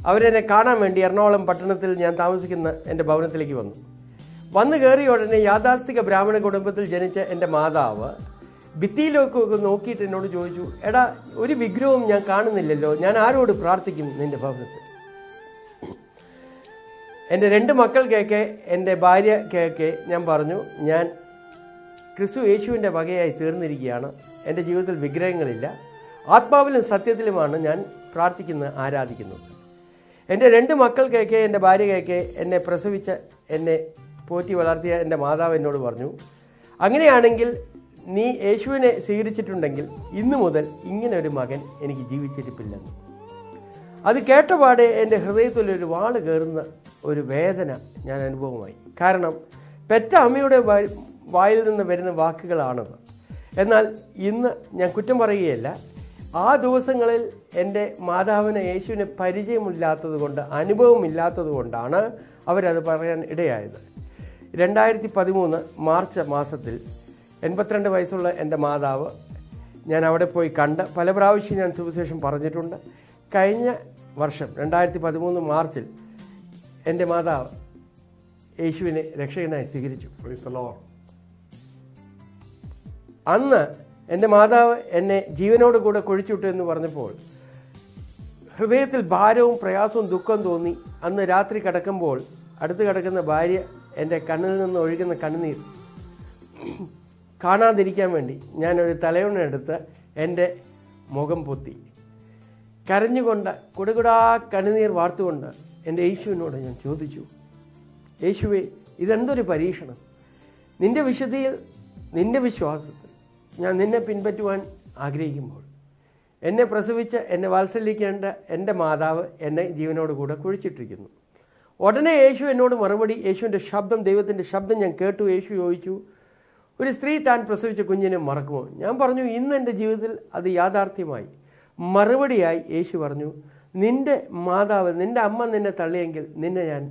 അവരെന്നെ കാണാൻ വേണ്ടി എറണാകുളം പട്ടണത്തിൽ ഞാൻ താമസിക്കുന്ന എൻ്റെ ഭവനത്തിലേക്ക് വന്നു കയറിയ ഉടനെ യാഥാസ്ഥിക ബ്രാഹ്മണ കുടുംബത്തിൽ ജനിച്ച എൻ്റെ മാതാവ് ഭിത്തിയിലൊക്കെ നോക്കിയിട്ട് എന്നോട് ചോദിച്ചു, എടാ, ഒരു വിഗ്രഹവും ഞാൻ കാണുന്നില്ലല്ലോ, ഞാൻ ആരോട് പ്രാർത്ഥിക്കും നിൻ്റെ ഭവനത്തിൽ? എൻ്റെ 2 മക്കൾക്കൊക്കെ, എൻ്റെ ഭാര്യ കേക്കെ ഞാൻ പറഞ്ഞു, ഞാൻ ക്രിസ്തു യേശുവിൻ്റെ വകയായി തീർന്നിരിക്കുകയാണ്. എൻ്റെ ജീവിതത്തിൽ വിഗ്രഹങ്ങളില്ല, ആത്മാവിലും സത്യത്തിലുമാണ് ഞാൻ പ്രാർത്ഥിക്കുന്നത്, ആരാധിക്കുന്നത്. എൻ്റെ 2 മക്കൾക്കൊക്കെ, എൻ്റെ ഭാര്യയൊക്കെ, എന്നെ പ്രസവിച്ച, എന്നെ പോറ്റി വളർത്തിയ എൻ്റെ മാതാവ് എന്നോട് പറഞ്ഞു, അങ്ങനെയാണെങ്കിൽ നീ യേശുവിനെ സ്വീകരിച്ചിട്ടുണ്ടെങ്കിൽ ഇന്നു മുതൽ ഇങ്ങനെ ഒരു മകൻ എനിക്ക് ജീവിച്ചിരിപ്പില്ലെന്ന്. അത് കേട്ടപാടെ എൻ്റെ ഹൃദയത്തിലൊരു വാള് കയറുന്ന ഒരു വേദന ഞാൻ അനുഭവമായി. കാരണം പെറ്റ അമ്മയുടെ വായിൽ നിന്ന് വരുന്ന വാക്കുകളാണത്. എന്നാൽ ഇന്ന് ഞാൻ കുറ്റം പറയുകയല്ല, ആ ദിവസങ്ങളിൽ എൻ്റെ മാതാവിന് യേശുവിനെ പരിചയമില്ലാത്തത് കൊണ്ട്, അനുഭവമില്ലാത്തത് കൊണ്ടാണ് അവരത് പറയാൻ ഇടയായത്. 2013 മാർച്ച് മാസത്തിൽ 82 വയസ്സുള്ള എൻ്റെ മാതാവ് ഞാൻ അവിടെ പോയി കണ്ട് പല പ്രാവശ്യം ഞാൻ സുവിശേഷം പറഞ്ഞിട്ടുണ്ട്. കഴിഞ്ഞ വർഷം 2013 മാർച്ചിൽ എൻ്റെ മാതാവ് യേശുവിനെ രക്ഷകനായി സ്വീകരിച്ചു. അന്ന് എൻ്റെ മാതാവ് എന്നെ ജീവനോട് കൂടെ കുഴിച്ചുവിട്ടു എന്ന് പറഞ്ഞപ്പോൾ ഹൃദയത്തിൽ ഭാരവും പ്രയാസവും ദുഃഖം തോന്നി. അന്ന് രാത്രി കിടക്കുമ്പോൾ അടുത്ത് കിടക്കുന്ന ഭാര്യ എൻ്റെ കണ്ണിൽ നിന്ന് ഒഴുകുന്ന കണ്ണുനീർ കാണാതിരിക്കാൻ വേണ്ടി ഞാനൊരു തലയണയെടുത്ത് എൻ്റെ മുഖം പൊത്തി കരഞ്ഞുകൊണ്ട് കുടുകുടാ കണ്ണുനീർ വാർത്തുകൊണ്ട് എൻ്റെ യേശുവിനോട് ഞാൻ ചോദിച്ചു, യേശുവേ, ഇതെന്തൊരു പരീക്ഷണം? നിൻ്റെ വിശുദ്ധിയിൽ, നിൻ്റെ വിശ്വാസത്തിൽ ഞാൻ നിന്നെ പിൻപറ്റുവാൻ ആഗ്രഹിക്കുമ്പോൾ എന്നെ പ്രസവിച്ച് എന്നെ വാത്സല്യിക്കേണ്ട എൻ്റെ മാതാവ് എന്നെ ജീവനോട് കൂടെ കുഴിച്ചിട്ടിരിക്കുന്നു. ഉടനെ യേശു എന്നോട് മറുപടി, യേശുവിൻ്റെ ശബ്ദം, ദൈവത്തിൻ്റെ ശബ്ദം ഞാൻ കേട്ടു. യേശു ചോദിച്ചു, ഒരു സ്ത്രീ താൻ പ്രസവിച്ച കുഞ്ഞിനെ മറക്കുമോ? ഞാൻ പറഞ്ഞു, ഇന്ന് എൻ്റെ ജീവിതത്തിൽ അത് യാഥാർത്ഥ്യമായി. മറുപടിയായി യേശു പറഞ്ഞു, നിൻ്റെ മാതാവ്, നിൻ്റെ അമ്മ നിന്നെ തള്ളിയെങ്കിൽ നിന്നെ ഞാൻ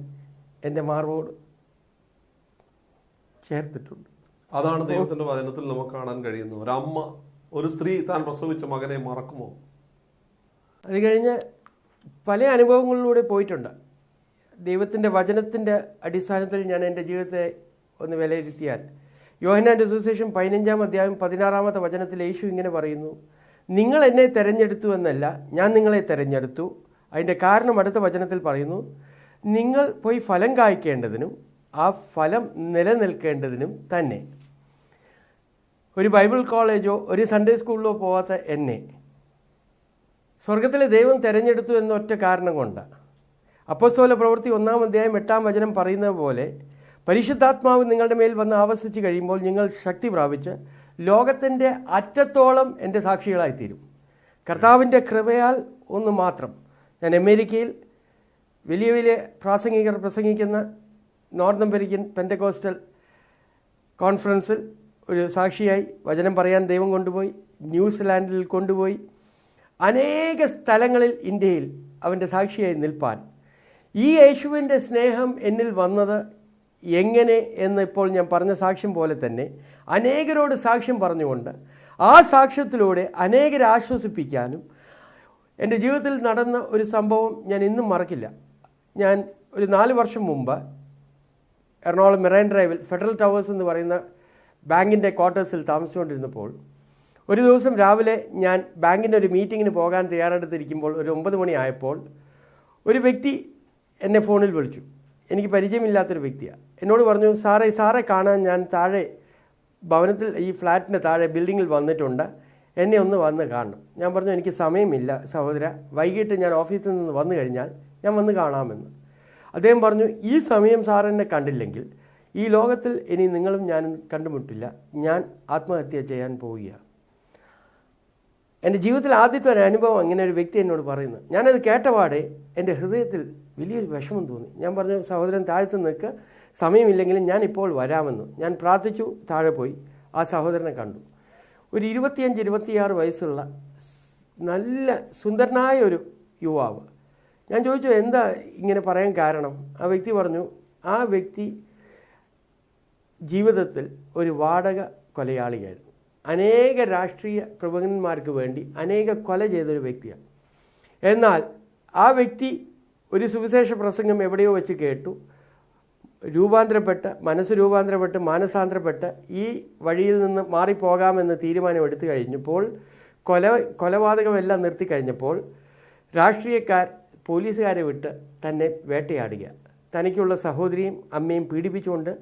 എൻ്റെ മാർവോട് ചേർത്തിട്ടുണ്ട്. അതാണ് ദൈവത്തിന്റെ വചനത്തിൽ നമുക്ക് കാണാൻ കഴിയുന്നത്. ഒരമ്മ, ഒരു സ്ത്രീ താൻ പ്രസവിച്ച മകനെ മറക്കുമോ? അത് കഴിഞ്ഞ് പല അനുഭവങ്ങളിലൂടെ പോയിട്ടുണ്ട്. ദൈവത്തിൻ്റെ വചനത്തിൻ്റെ അടിസ്ഥാനത്തിൽ ഞാൻ എൻ്റെ ജീവിതത്തെ ഒന്ന് വിലയിരുത്തിയാൽ, യോഹന്നാൻ്റെ സുവിശേഷം 15-ാം അധ്യായം 16-ാമത്തെ വചനത്തിൽ യേശു ഇങ്ങനെ പറയുന്നു, നിങ്ങൾ എന്നെ തിരഞ്ഞെടുത്തു എന്നല്ല, ഞാൻ നിങ്ങളെ തിരഞ്ഞെടുത്തു. അതിൻ്റെ കാരണം അടുത്ത വചനത്തിൽ പറയുന്നു, നിങ്ങൾ പോയി ഫലം കായ്ക്കേണ്ടതിനും ആ ഫലം നിലനിൽക്കേണ്ടതിനും തന്നെ. ഒരു ബൈബിൾ കോളേജോ ഒരു സൺഡേ സ്കൂളിലോ പോകാത്ത എന്നെ സ്വർഗത്തിലെ ദൈവം തിരഞ്ഞെടുത്തു എന്നൊറ്റ കാരണം കൊണ്ട്, അപ്പോസ്തല പ്രവൃത്തി 1-ാം അധ്യായം 8-ാം വചനം പറയുന്നത് പോലെ, പരിശുദ്ധാത്മാവ് നിങ്ങളുടെ മേൽ വന്ന് ആവസിച്ച് കഴിയുമ്പോൾ നിങ്ങൾ ശക്തി പ്രാപിച്ച് ലോകത്തിൻ്റെ അറ്റത്തോളം എൻ്റെ സാക്ഷികളായിത്തീരും. കർത്താവിൻ്റെ കൃപയാൽ ഒന്ന് മാത്രം. ഞാൻ അമേരിക്കയിൽ വലിയ വലിയ പ്രാസംഗികർ പ്രസംഗിക്കുന്ന നോർത്ത് അമേരിക്കൻ പെന്തക്കോസ്റ്റൽ കോൺഫറൻസിൽ ഒരു സാക്ഷിയായി വചനം പറയാൻ ദൈവം കൊണ്ടുപോയി. ന്യൂസിലാൻഡിൽ കൊണ്ടുപോയി. അനേക സ്ഥലങ്ങളിൽ ഇന്ത്യയിൽ അവൻ്റെ സാക്ഷിയായി നിൽപ്പാൻ ഈ യേശുവിൻ്റെ സ്നേഹം എന്നിൽ വന്നത് എങ്ങനെ എന്ന് ഇപ്പോൾ ഞാൻ പറഞ്ഞ സാക്ഷ്യം പോലെ തന്നെ അനേകരോട് സാക്ഷ്യം പറഞ്ഞുകൊണ്ട് ആ സാക്ഷ്യത്തിലൂടെ അനേകരെ ആശ്വസിപ്പിക്കാനും, എൻ്റെ ജീവിതത്തിൽ നടന്ന ഒരു സംഭവം ഞാൻ ഇന്നും മറക്കില്ല. ഞാൻ ഒരു 4 വർഷം മുമ്പ് എറണാകുളം മെറൈൻ ഡ്രൈവിൽ ഫെഡറൽ ടവേഴ്സ് എന്ന് പറയുന്ന ബാങ്കിൻ്റെ ക്വാർട്ടേഴ്സിൽ താമസിച്ചുകൊണ്ടിരുന്നപ്പോൾ ഒരു ദിവസം രാവിലെ ഞാൻ ബാങ്കിൻ്റെ ഒരു മീറ്റിങ്ങിന് പോകാൻ തയ്യാറെടുത്തിരിക്കുമ്പോൾ ഒരു 9 മണി ആയപ്പോൾ ഒരു വ്യക്തി എന്നെ ഫോണിൽ വിളിച്ചു. എനിക്ക് പരിചയമില്ലാത്തൊരു വ്യക്തിയാണ്. എന്നോട് പറഞ്ഞു, സാറെ കാണാൻ ഞാൻ താഴെ ഭവനത്തിൽ, ഈ ഫ്ലാറ്റിൻ്റെ താഴെ ബിൽഡിങ്ങിൽ വന്നിട്ടുണ്ട്, എന്നെ ഒന്ന് വന്ന് കാണണം. ഞാൻ പറഞ്ഞു, എനിക്ക് സമയമില്ല സഹോദര, വൈകിട്ട് ഞാൻ ഓഫീസിൽ നിന്ന് വന്നു കഴിഞ്ഞാൽ ഞാൻ വന്ന് കാണാമെന്ന്. അദ്ദേഹം പറഞ്ഞു, ഈ സമയം സാർ എന്നെ കണ്ടില്ലെങ്കിൽ ഈ ലോകത്തിൽ ഇനി നിങ്ങളും ഞാനും കണ്ടുമുട്ടില്ല, ഞാൻ ആത്മഹത്യ ചെയ്യാൻ പോവുകയാണ്. എൻ്റെ ജീവിതത്തിൽ ആദ്യത്തെ ഒരു അനുഭവം അങ്ങനെ ഒരു വ്യക്തി എന്നോട് പറയുന്നത്. ഞാനത് കേട്ടപാടെ എൻ്റെ ഹൃദയത്തിൽ വലിയൊരു വിഷമം തോന്നി. ഞാൻ പറഞ്ഞു, സഹോദരൻ താഴത്ത് നിൽക്കുക, സമയമില്ലെങ്കിലും ഞാൻ ഇപ്പോൾ വരാമെന്ന്. ഞാൻ പ്രാർത്ഥിച്ചു, താഴെ പോയി ആ സഹോദരനെ കണ്ടു. ഒരു 25-26 വയസ്സുള്ള നല്ല സുന്ദരനായ ഒരു യുവാവ്. ഞാൻ ചോദിച്ചു, എന്താ ഇങ്ങനെ പറയാൻ കാരണം? ആ വ്യക്തി പറഞ്ഞു, ആ വ്യക്തി ജീവിതത്തിൽ ഒരു വാടക കൊലയാളിയായിരുന്നു. അനേക രാഷ്ട്രീയ പ്രമുഖന്മാർക്ക് വേണ്ടി അനേക കൊല ചെയ്തൊരു വ്യക്തിയാണ്. എന്നാൽ ആ വ്യക്തി ഒരു സുവിശേഷ പ്രസംഗം എവിടെയോ വെച്ച് കേട്ടു, മനസ്സ് രൂപാന്തരപ്പെട്ട് മാനസാന്തരപ്പെട്ട് ഈ വഴിയിൽ നിന്ന് മാറിപ്പോകാമെന്ന് തീരുമാനമെടുത്തു കഴിഞ്ഞപ്പോൾ, കൊലപാതകമെല്ലാം നിർത്തിക്കഴിഞ്ഞപ്പോൾ രാഷ്ട്രീയക്കാർ പോലീസുകാരെ വിട്ട് തന്നെ വേട്ടയാടുക, തനിക്കുള്ള സഹോദരിയും അമ്മയും പീഡിപ്പിച്ചുകൊണ്ട്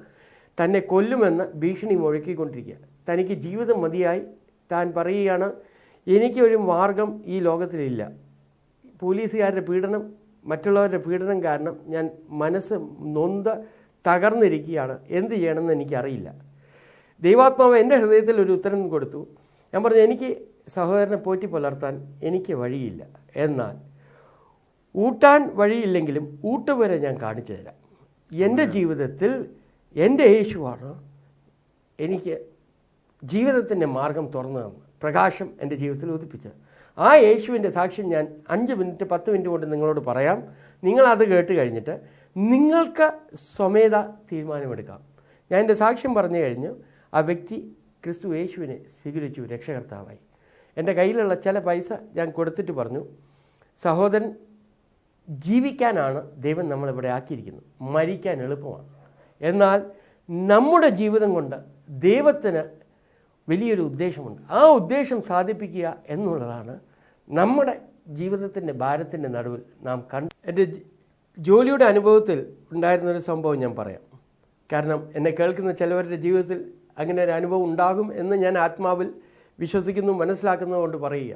തന്നെ കൊല്ലുമെന്ന് ഭീഷണി മുഴക്കിക്കൊണ്ടിരിക്കുക. തനിക്ക് ജീവിതം മതിയായി. താൻ പറയുകയാണ്, എനിക്കൊരു മാർഗം ഈ ലോകത്തിലില്ല. പോലീസുകാരുടെ പീഡനം, മറ്റുള്ളവരുടെ പീഡനം കാരണം ഞാൻ മനസ്സ് നൊന്ത് തകർന്നിരിക്കുകയാണ്. എന്ത് ചെയ്യണമെന്ന് എനിക്കറിയില്ല. ദൈവാത്മാവ് എൻ്റെ ഹൃദയത്തിൽ ഒരു ഉത്തരം കൊടുത്തു. ഞാൻ പറഞ്ഞു, എനിക്ക് സഹോദരനെ പോറ്റി പുലർത്താൻ എനിക്ക് വഴിയില്ല, എന്നാൽ ഊട്ടാൻ വഴിയില്ലെങ്കിലും ഊട്ടുവരെ ഞാൻ കാണിച്ചു തരാം. എൻ്റെ ജീവിതത്തിൽ എൻ്റെ യേശുവാണ് എനിക്ക് ജീവിതത്തിൻ്റെ മാർഗം തുറന്നു തന്നു, പ്രകാശം എൻ്റെ ജീവിതത്തിൽ ഉദിപ്പിച്ചത്. ആ യേശുവിൻ്റെ സാക്ഷ്യം ഞാൻ 5 മിനിറ്റ് 10 മിനിറ്റ് കൊണ്ട് നിങ്ങളോട് പറയാം. നിങ്ങളത് കേട്ട് കഴിഞ്ഞിട്ട് നിങ്ങൾക്ക് സ്വമേധ തീരുമാനമെടുക്കാം. ഞാൻ എൻ്റെ സാക്ഷ്യം പറഞ്ഞു കഴിഞ്ഞു. ആ വ്യക്തി ക്രിസ്തു യേശുവിനെ സ്വീകരിച്ചു രക്ഷകർത്താവായി. എൻ്റെ കയ്യിലുള്ള ചില പൈസ ഞാൻ കൊടുത്തിട്ട് പറഞ്ഞു, സഹോദരൻ, ജീവിക്കാനാണ് ദൈവം നമ്മളിവിടെ ആക്കിയിരിക്കുന്നത്, മരിക്കാൻ എളുപ്പമാണ്. എന്നാൽ നമ്മുടെ ജീവിതം കൊണ്ട് ദൈവത്തിന് വലിയൊരു ഉദ്ദേശമുണ്ട്. ആ ഉദ്ദേശം സാധിപ്പിക്കുക എന്നുള്ളതാണ് നമ്മുടെ ജീവിതത്തിൻ്റെ ഭാരത്തിൻ്റെ നടുവിൽ നാം എൻ്റെ ജോലിയുടെ അനുഭവത്തിൽ ഉണ്ടായിരുന്നൊരു സംഭവം ഞാൻ പറയാം. കാരണം എന്നെ കേൾക്കുന്ന ചിലവരുടെ ജീവിതത്തിൽ അങ്ങനെ ഒരു അനുഭവം ഉണ്ടാകും എന്ന് ഞാൻ ആത്മാവിൽ വിശ്വസിക്കുന്നു, മനസ്സിലാക്കുന്നത് കൊണ്ട് പറയുക.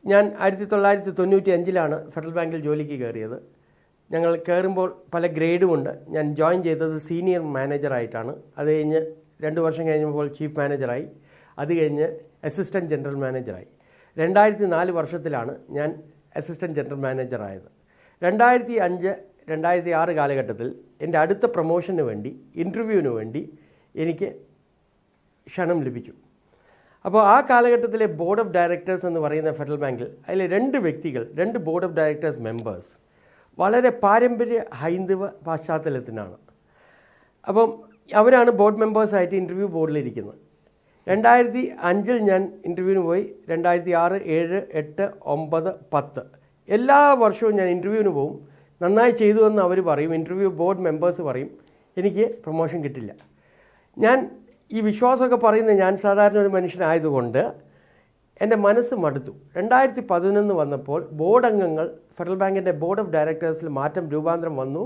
ഞാൻ 1995 ഫെഡറൽ ബാങ്കിൽ ജോലിക്ക് കയറിയത്. ഞങ്ങൾ കയറുമ്പോൾ പല ഗ്രേഡുമുണ്ട്. ഞാൻ ജോയിൻ ചെയ്തത് സീനിയർ മാനേജറായിട്ടാണ്. അത് കഴിഞ്ഞ് 2 വർഷം കഴിഞ്ഞപ്പോൾ ചീഫ് മാനേജറായി. അത് കഴിഞ്ഞ് അസിസ്റ്റൻറ്റ് ജനറൽ മാനേജറായി. 2004 വർഷത്തിലാണ് ഞാൻ അസിസ്റ്റൻറ്റ് ജനറൽ മാനേജറായത്. 2005-2006 കാലഘട്ടത്തിൽ എൻ്റെ അടുത്ത പ്രൊമോഷന് വേണ്ടി, ഇൻ്റർവ്യൂവിന് വേണ്ടി എനിക്ക് ക്ഷണം ലഭിച്ചു. അപ്പോൾ ആ കാലഘട്ടത്തിലെ ബോർഡ് ഓഫ് ഡയറക്ടേഴ്സ് എന്ന് പറയുന്ന ഫെഡറൽ ബാങ്കിൽ അതിൽ 2 വ്യക്തികൾ, 2 ബോർഡ് ഓഫ് ഡയറക്ടേഴ്സ് മെമ്പേഴ്സ് വളരെ പാരമ്പര്യ ഹൈന്ദവ പശ്ചാത്തലത്തിനാണ്. അപ്പം അവരാണ് ബോർഡ് മെമ്പേഴ്സായിട്ട് ഇൻ്റർവ്യൂ ബോർഡിലിരിക്കുന്നത്. 2005 ഞാൻ ഇൻ്റർവ്യൂവിന് പോയി. 2006, 7, 8, 9, 10 എല്ലാ വർഷവും ഞാൻ ഇൻ്റർവ്യൂവിന് പോകും. നന്നായി ചെയ്തു എന്ന് അവർ പറയും, ഇൻ്റർവ്യൂ ബോർഡ് മെമ്പേഴ്സ് പറയും, എനിക്ക് പ്രൊമോഷൻ കിട്ടില്ല. ഞാൻ ഈ വിശ്വാസമൊക്കെ പറയുന്നത് ഞാൻ സാധാരണ ഒരു മനുഷ്യനായതുകൊണ്ട് എൻ്റെ മനസ്സ് മടുത്തു. 2011 വന്നപ്പോൾ ബോർഡ് അംഗങ്ങൾ ഫെഡറൽ ബാങ്കിൻ്റെ ബോർഡ് ഓഫ് ഡയറക്ടേഴ്സിൽ രൂപാന്തരം വന്നു.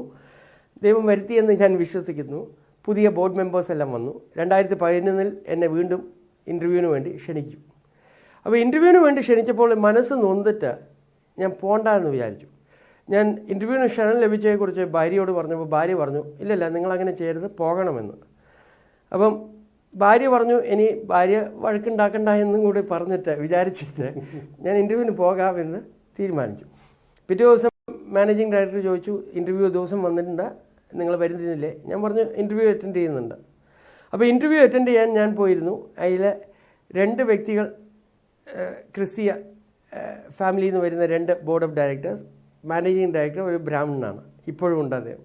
ദൈവം വരുത്തിയെന്ന് ഞാൻ വിശ്വസിക്കുന്നു. പുതിയ ബോർഡ് മെമ്പേഴ്സ് എല്ലാം വന്നു. 2011 എന്നെ വീണ്ടും ഇൻ്റർവ്യൂവിന് വേണ്ടി ക്ഷണിച്ചു. അപ്പോൾ ഇൻ്റർവ്യൂവിന് വേണ്ടി ക്ഷണിച്ചപ്പോൾ മനസ്സ് നൊന്നിട്ട് ഞാൻ പോകണ്ട എന്ന് വിചാരിച്ചു. ഞാൻ ഇൻ്റർവ്യൂവിന് ക്ഷണം ലഭിച്ചതിനെക്കുറിച്ച് ഭാര്യയോട് പറഞ്ഞപ്പോൾ ഭാര്യ പറഞ്ഞു, ഇല്ലല്ല നിങ്ങളങ്ങനെ ചെയ്യരുത്, പോകണമെന്ന്. അപ്പം ഭാര്യ പറഞ്ഞു, ഇനി ഭാര്യ വഴക്കുണ്ടാക്കണ്ട എന്നും കൂടി പറഞ്ഞിട്ട് വിചാരിച്ചിട്ട് ഞാൻ ഇൻ്റർവ്യൂവിന് പോകാമെന്ന് തീരുമാനിച്ചു. പിറ്റേ ദിവസം മാനേജിങ് ഡയറക്ടർ ചോദിച്ചു, ഇൻ്റർവ്യൂ ദിവസം വന്നിട്ടുണ്ട്, നിങ്ങൾ വരുന്നില്ലേ? ഞാൻ പറഞ്ഞു ഇൻ്റർവ്യൂ അറ്റൻഡ് ചെയ്യുന്നുണ്ട്. അപ്പോൾ ഇൻ്റർവ്യൂ അറ്റൻഡ് ചെയ്യാൻ ഞാൻ പോയിരുന്നു. അതിൽ 2 വ്യക്തികൾ ക്രിസ്തീയ ഫാമിലിയിൽ നിന്ന് വരുന്ന 2 board of directors, managing director ഒരു ബ്രാഹ്മണനാണ്, ഇപ്പോഴും ഉണ്ട് അദ്ദേഹം.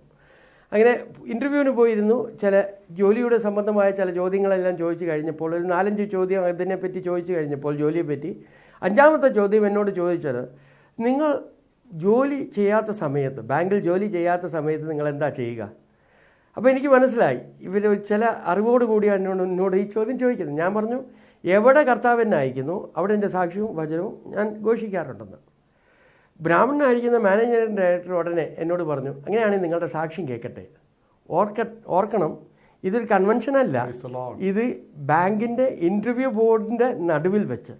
അങ്ങനെ ഇൻ്റർവ്യൂവിന് പോയിരുന്നു. ചില ജോലിയുടെ സംബന്ധമായ ചില ചോദ്യങ്ങളെല്ലാം ചോദിച്ചു കഴിഞ്ഞപ്പോൾ, ഒരു 4-5 ചോദ്യം അതിനെപ്പറ്റി ചോദിച്ചു കഴിഞ്ഞപ്പോൾ, ജോലിയെപ്പറ്റി 5ാമത്തെ ചോദ്യം എന്നോട് ചോദിച്ചത്, നിങ്ങൾ ജോലി ചെയ്യാത്ത സമയത്ത്, ബാങ്കിൽ ജോലി ചെയ്യാത്ത സമയത്ത് നിങ്ങൾ എന്താ ചെയ്യുക? അപ്പോൾ എനിക്ക് മനസ്സിലായി ഇവർ ചില അറിവോട് കൂടിയാണ് എന്നോട് ഈ ചോദ്യം ചോദിക്കുന്നത്. ഞാൻ പറഞ്ഞു, എവിടെ കർത്താവ് എന്നെ അയക്കുന്നു അവിടെ എൻ്റെ സാക്ഷ്യവും വചനവും ഞാൻ ഘോഷിക്കാറുണ്ടെന്ന്. ബ്രാഹ്മണനായിരിക്കുന്ന മാനേജിംഗ് ഡയറക്ടർ ഉടനെ എന്നോട് പറഞ്ഞു, അങ്ങനെയാണെങ്കിൽ നിങ്ങളുടെ സാക്ഷ്യം കേൾക്കട്ടെ. ഓർക്കണം, ഇതൊരു കൺവെൻഷനല്ല, ഇത് ബാങ്കിൻ്റെ ഇൻ്റർവ്യൂ ബോർഡിൻ്റെ നടുവിൽ വെച്ച്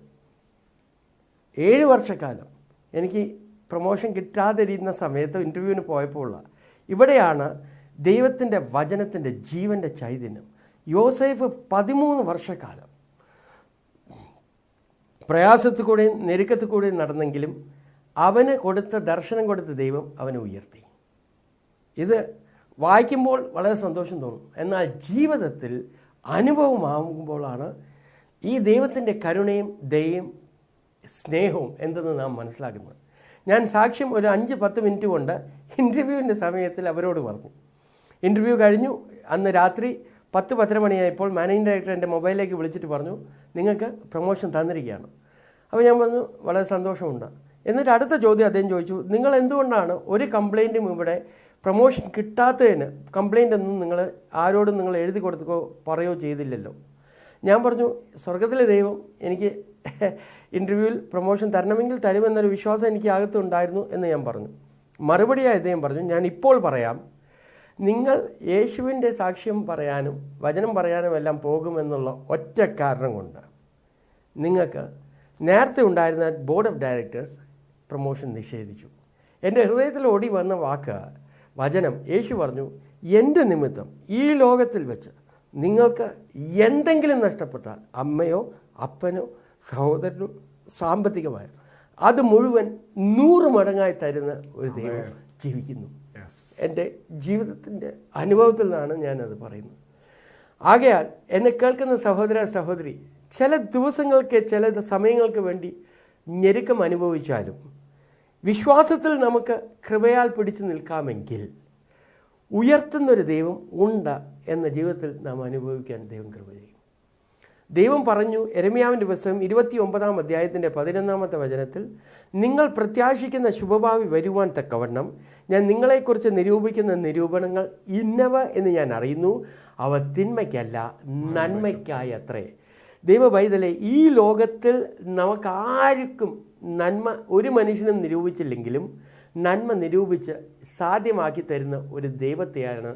7 വർഷക്കാലം എനിക്ക് പ്രൊമോഷൻ കിട്ടാതിരുന്ന സമയത്ത് ഇൻ്റർവ്യൂവിന് പോയപ്പോൾ ഇവിടെയാണ് ദൈവത്തിൻ്റെ വചനത്തിൻ്റെ ജീവൻ്റെ ചൈതന്യം. യോസേഫ് 13 വർഷക്കാലം പ്രയാസത്തിൽ കൂടെയും ഞെരുക്കത്തിൽ കൂടെയും നടന്നെങ്കിലും അവന് കൊടുത്ത ദർശനം കൊടുത്ത ദൈവം അവനെ ഉയർത്തി. ഇത് വായിക്കുമ്പോൾ വളരെ സന്തോഷം തോന്നും. എന്നാൽ ജീവിതത്തിൽ അനുഭവമാകുമ്പോഴാണ് ഈ ദൈവത്തിൻ്റെ കരുണയും ദയയും സ്നേഹവും എന്തെന്ന് നാം മനസ്സിലാക്കുന്നത്. ഞാൻ സാക്ഷ്യം ഒരു 5-10 മിനിറ്റ് കൊണ്ട് ഇൻ്റർവ്യൂവിൻ്റെ സമയത്തിൽ അവരോട് പറഞ്ഞു. ഇൻ്റർവ്യൂ കഴിഞ്ഞു. അന്ന് രാത്രി 10-10:30 മണിയായപ്പോൾ മാനേജിംഗ് ഡയറക്ടർ എൻ്റെ മൊബൈലിലേക്ക് വിളിച്ചിട്ട് പറഞ്ഞു, നിങ്ങൾക്ക് പ്രൊമോഷൻ തന്നിരിക്കുകയാണ്. അപ്പോൾ ഞാൻ പറഞ്ഞു, വളരെ സന്തോഷമുണ്ട്. എന്നിട്ട് അടുത്ത ചോദ്യം അദ്ദേഹം ചോദിച്ചു, നിങ്ങൾ എന്തുകൊണ്ടാണ് ഒരു കംപ്ലയിൻറ്റും ഇവിടെ പ്രൊമോഷൻ കിട്ടാത്തതിന് കംപ്ലയിൻ്റ് ഒന്നും നിങ്ങൾ ആരോടും നിങ്ങൾ എഴുതി കൊടുക്കുകയോ പറയുകയോ ചെയ്തില്ലല്ലോ? ഞാൻ പറഞ്ഞു, സ്വർഗത്തിലെ ദൈവം എനിക്ക് ഇൻ്റർവ്യൂവിൽ പ്രൊമോഷൻ തരണമെങ്കിൽ തരുമെന്നൊരു വിശ്വാസം എനിക്ക് അകത്തുണ്ടായിരുന്നു എന്ന് ഞാൻ പറഞ്ഞു. മറുപടിയായി അദ്ദേഹം പറഞ്ഞു, ഞാൻ ഇപ്പോൾ പറയാം, നിങ്ങൾ യേശുവിൻ്റെ സാക്ഷ്യം പറയാനും വചനം പറയാനും എല്ലാം പോകുമെന്നുള്ള ഒറ്റ കാരണം കൊണ്ട് നിങ്ങൾക്ക് നേരത്തെ ഉണ്ടായിരുന്ന ബോർഡ് ഓഫ് ഡയറക്ടേഴ്സ് പ്രൊമോഷൻ നിഷേധിച്ചു. എൻ്റെ ഹൃദയത്തിൽ ഓടി വന്ന വാക്ക് വചനം. യേശു പറഞ്ഞു, എൻ്റെ നിമിത്തം ഈ ലോകത്തിൽ വെച്ച് നിങ്ങൾക്ക് എന്തെങ്കിലും നഷ്ടപ്പെട്ടാൽ, അമ്മയോ അപ്പനോ സഹോദരനോ സാമ്പത്തികമായോ, അത് മുഴുവൻ 100 മടങ്ങായി തരുന്ന ഒരു ദൈവം ജീവിക്കുന്നു. എൻ്റെ ജീവിതത്തിൻ്റെ അനുഭവത്തിൽ നിന്നാണ് ഞാനത് പറയുന്നത്. ആകയാൽ എന്നെ കേൾക്കുന്ന സഹോദര സഹോദരി, ചില ദിവസങ്ങൾക്ക് ചില സമയങ്ങൾക്ക് വേണ്ടി ഞെരുക്കം അനുഭവിച്ചാലും വിശ്വാസത്തിൽ നമുക്ക് കൃപയാൽ പിടിച്ചു നിൽക്കാമെങ്കിൽ ഉയർത്തുന്നൊരു ദൈവം ഉണ്ട് എന്ന ജീവിതത്തിൽ നാം അനുഭവിക്കാൻ ദൈവം കൃപ ചെയ്യും. ദൈവം പറഞ്ഞു, യെരമ്യാവിൻ്റെ പുസ്തകം 29-ാം അധ്യായത്തിൻ്റെ 11-ാമത്തെ വചനത്തിൽ, നിങ്ങൾ പ്രത്യാശിക്കുന്ന ശുഭഭാവി വരുവാൻ തക്കവണ്ണം ഞാൻ നിങ്ങളെക്കുറിച്ച് നിരൂപിക്കുന്ന നിരൂപണങ്ങൾ ഇന്നവ എന്ന് ഞാൻ അറിയുന്നു, അവ തിന്മയ്ക്കല്ല നന്മയ്ക്കായി അത്രേ. ദൈവ പൈതലേ, ഈ ലോകത്തിൽ നമുക്കാർക്കും നന്മ ഒരു മനുഷ്യനും നിരൂപിച്ചില്ലെങ്കിലും നന്മ നിരൂപിച്ച് സാധ്യമാക്കി തരുന്ന ഒരു ദൈവത്തെയാണ്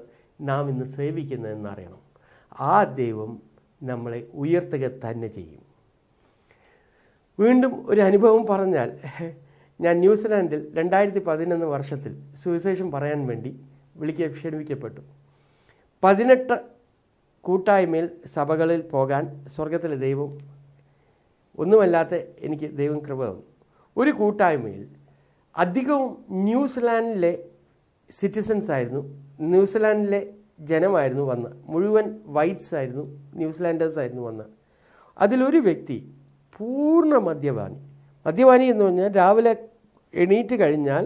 നാം ഇന്ന് സേവിക്കുന്നതെന്നറിയണം. ആ ദൈവം നമ്മളെ ഉയർത്തുക തന്നെ ചെയ്യും. വീണ്ടും ഒരു അനുഭവം പറഞ്ഞാൽ, ഞാൻ ന്യൂസിലാൻഡിൽ 2011 വർഷത്തിൽ സുവിശേഷം പറയാൻ വേണ്ടി ക്ഷണിക്കപ്പെട്ടു. 18 കൂട്ടായ്മയിൽ സഭകളിൽ പോകാൻ സ്വർഗത്തിലെ ദൈവം ഒന്നുമല്ലാത്ത എനിക്ക് ദൈവം കൃപ തന്നു. ഒരു കൂട്ടായ്മയിൽ അധികവും ന്യൂസിലാൻഡിലെ സിറ്റിസൻസ് ആയിരുന്നു, ന്യൂസിലാൻഡിലെ ജനമായിരുന്നു വന്ന്, മുഴുവൻ വൈറ്റ്സ് ആയിരുന്നു, ന്യൂസിലാൻഡേഴ്സ് ആയിരുന്നു വന്ന്. അതിലൊരു വ്യക്തി പൂർണ്ണ മദ്യപാനി എന്ന് പറഞ്ഞാൽ രാവിലെ എണീറ്റ് കഴിഞ്ഞാൽ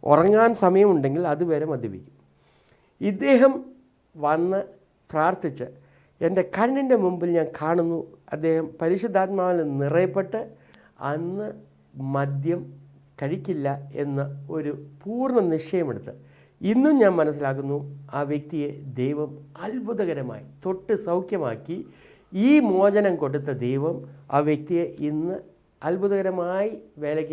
ഉറങ്ങാൻ സമയമുണ്ടെങ്കിൽ അതുവരെ മദ്യപിക്കും. ഇദ്ദേഹം വന്ന് പ്രാർത്ഥിച്ച് എൻ്റെ കണ്ണിൻ്റെ മുമ്പിൽ ഞാൻ കാണുന്നു അദ്ദേഹം പരിശുദ്ധാത്മാവിൽ നിറയപ്പെട്ട് അന്ന് മദ്യം കഴിക്കില്ല എന്ന ഒരു പൂർണ്ണ നിശ്ചയമെടുത്ത് ഇന്നും ഞാൻ മനസ്സിലാക്കുന്നു ആ വ്യക്തിയെ ദൈവം അത്ഭുതകരമായി തൊട്ട് സൗഖ്യമാക്കി. ഈ മോചനം കൊടുത്ത ദൈവം ആ വ്യക്തിയെ ഇന്ന് അത്ഭുതകരമായി വേലയ്ക്ക്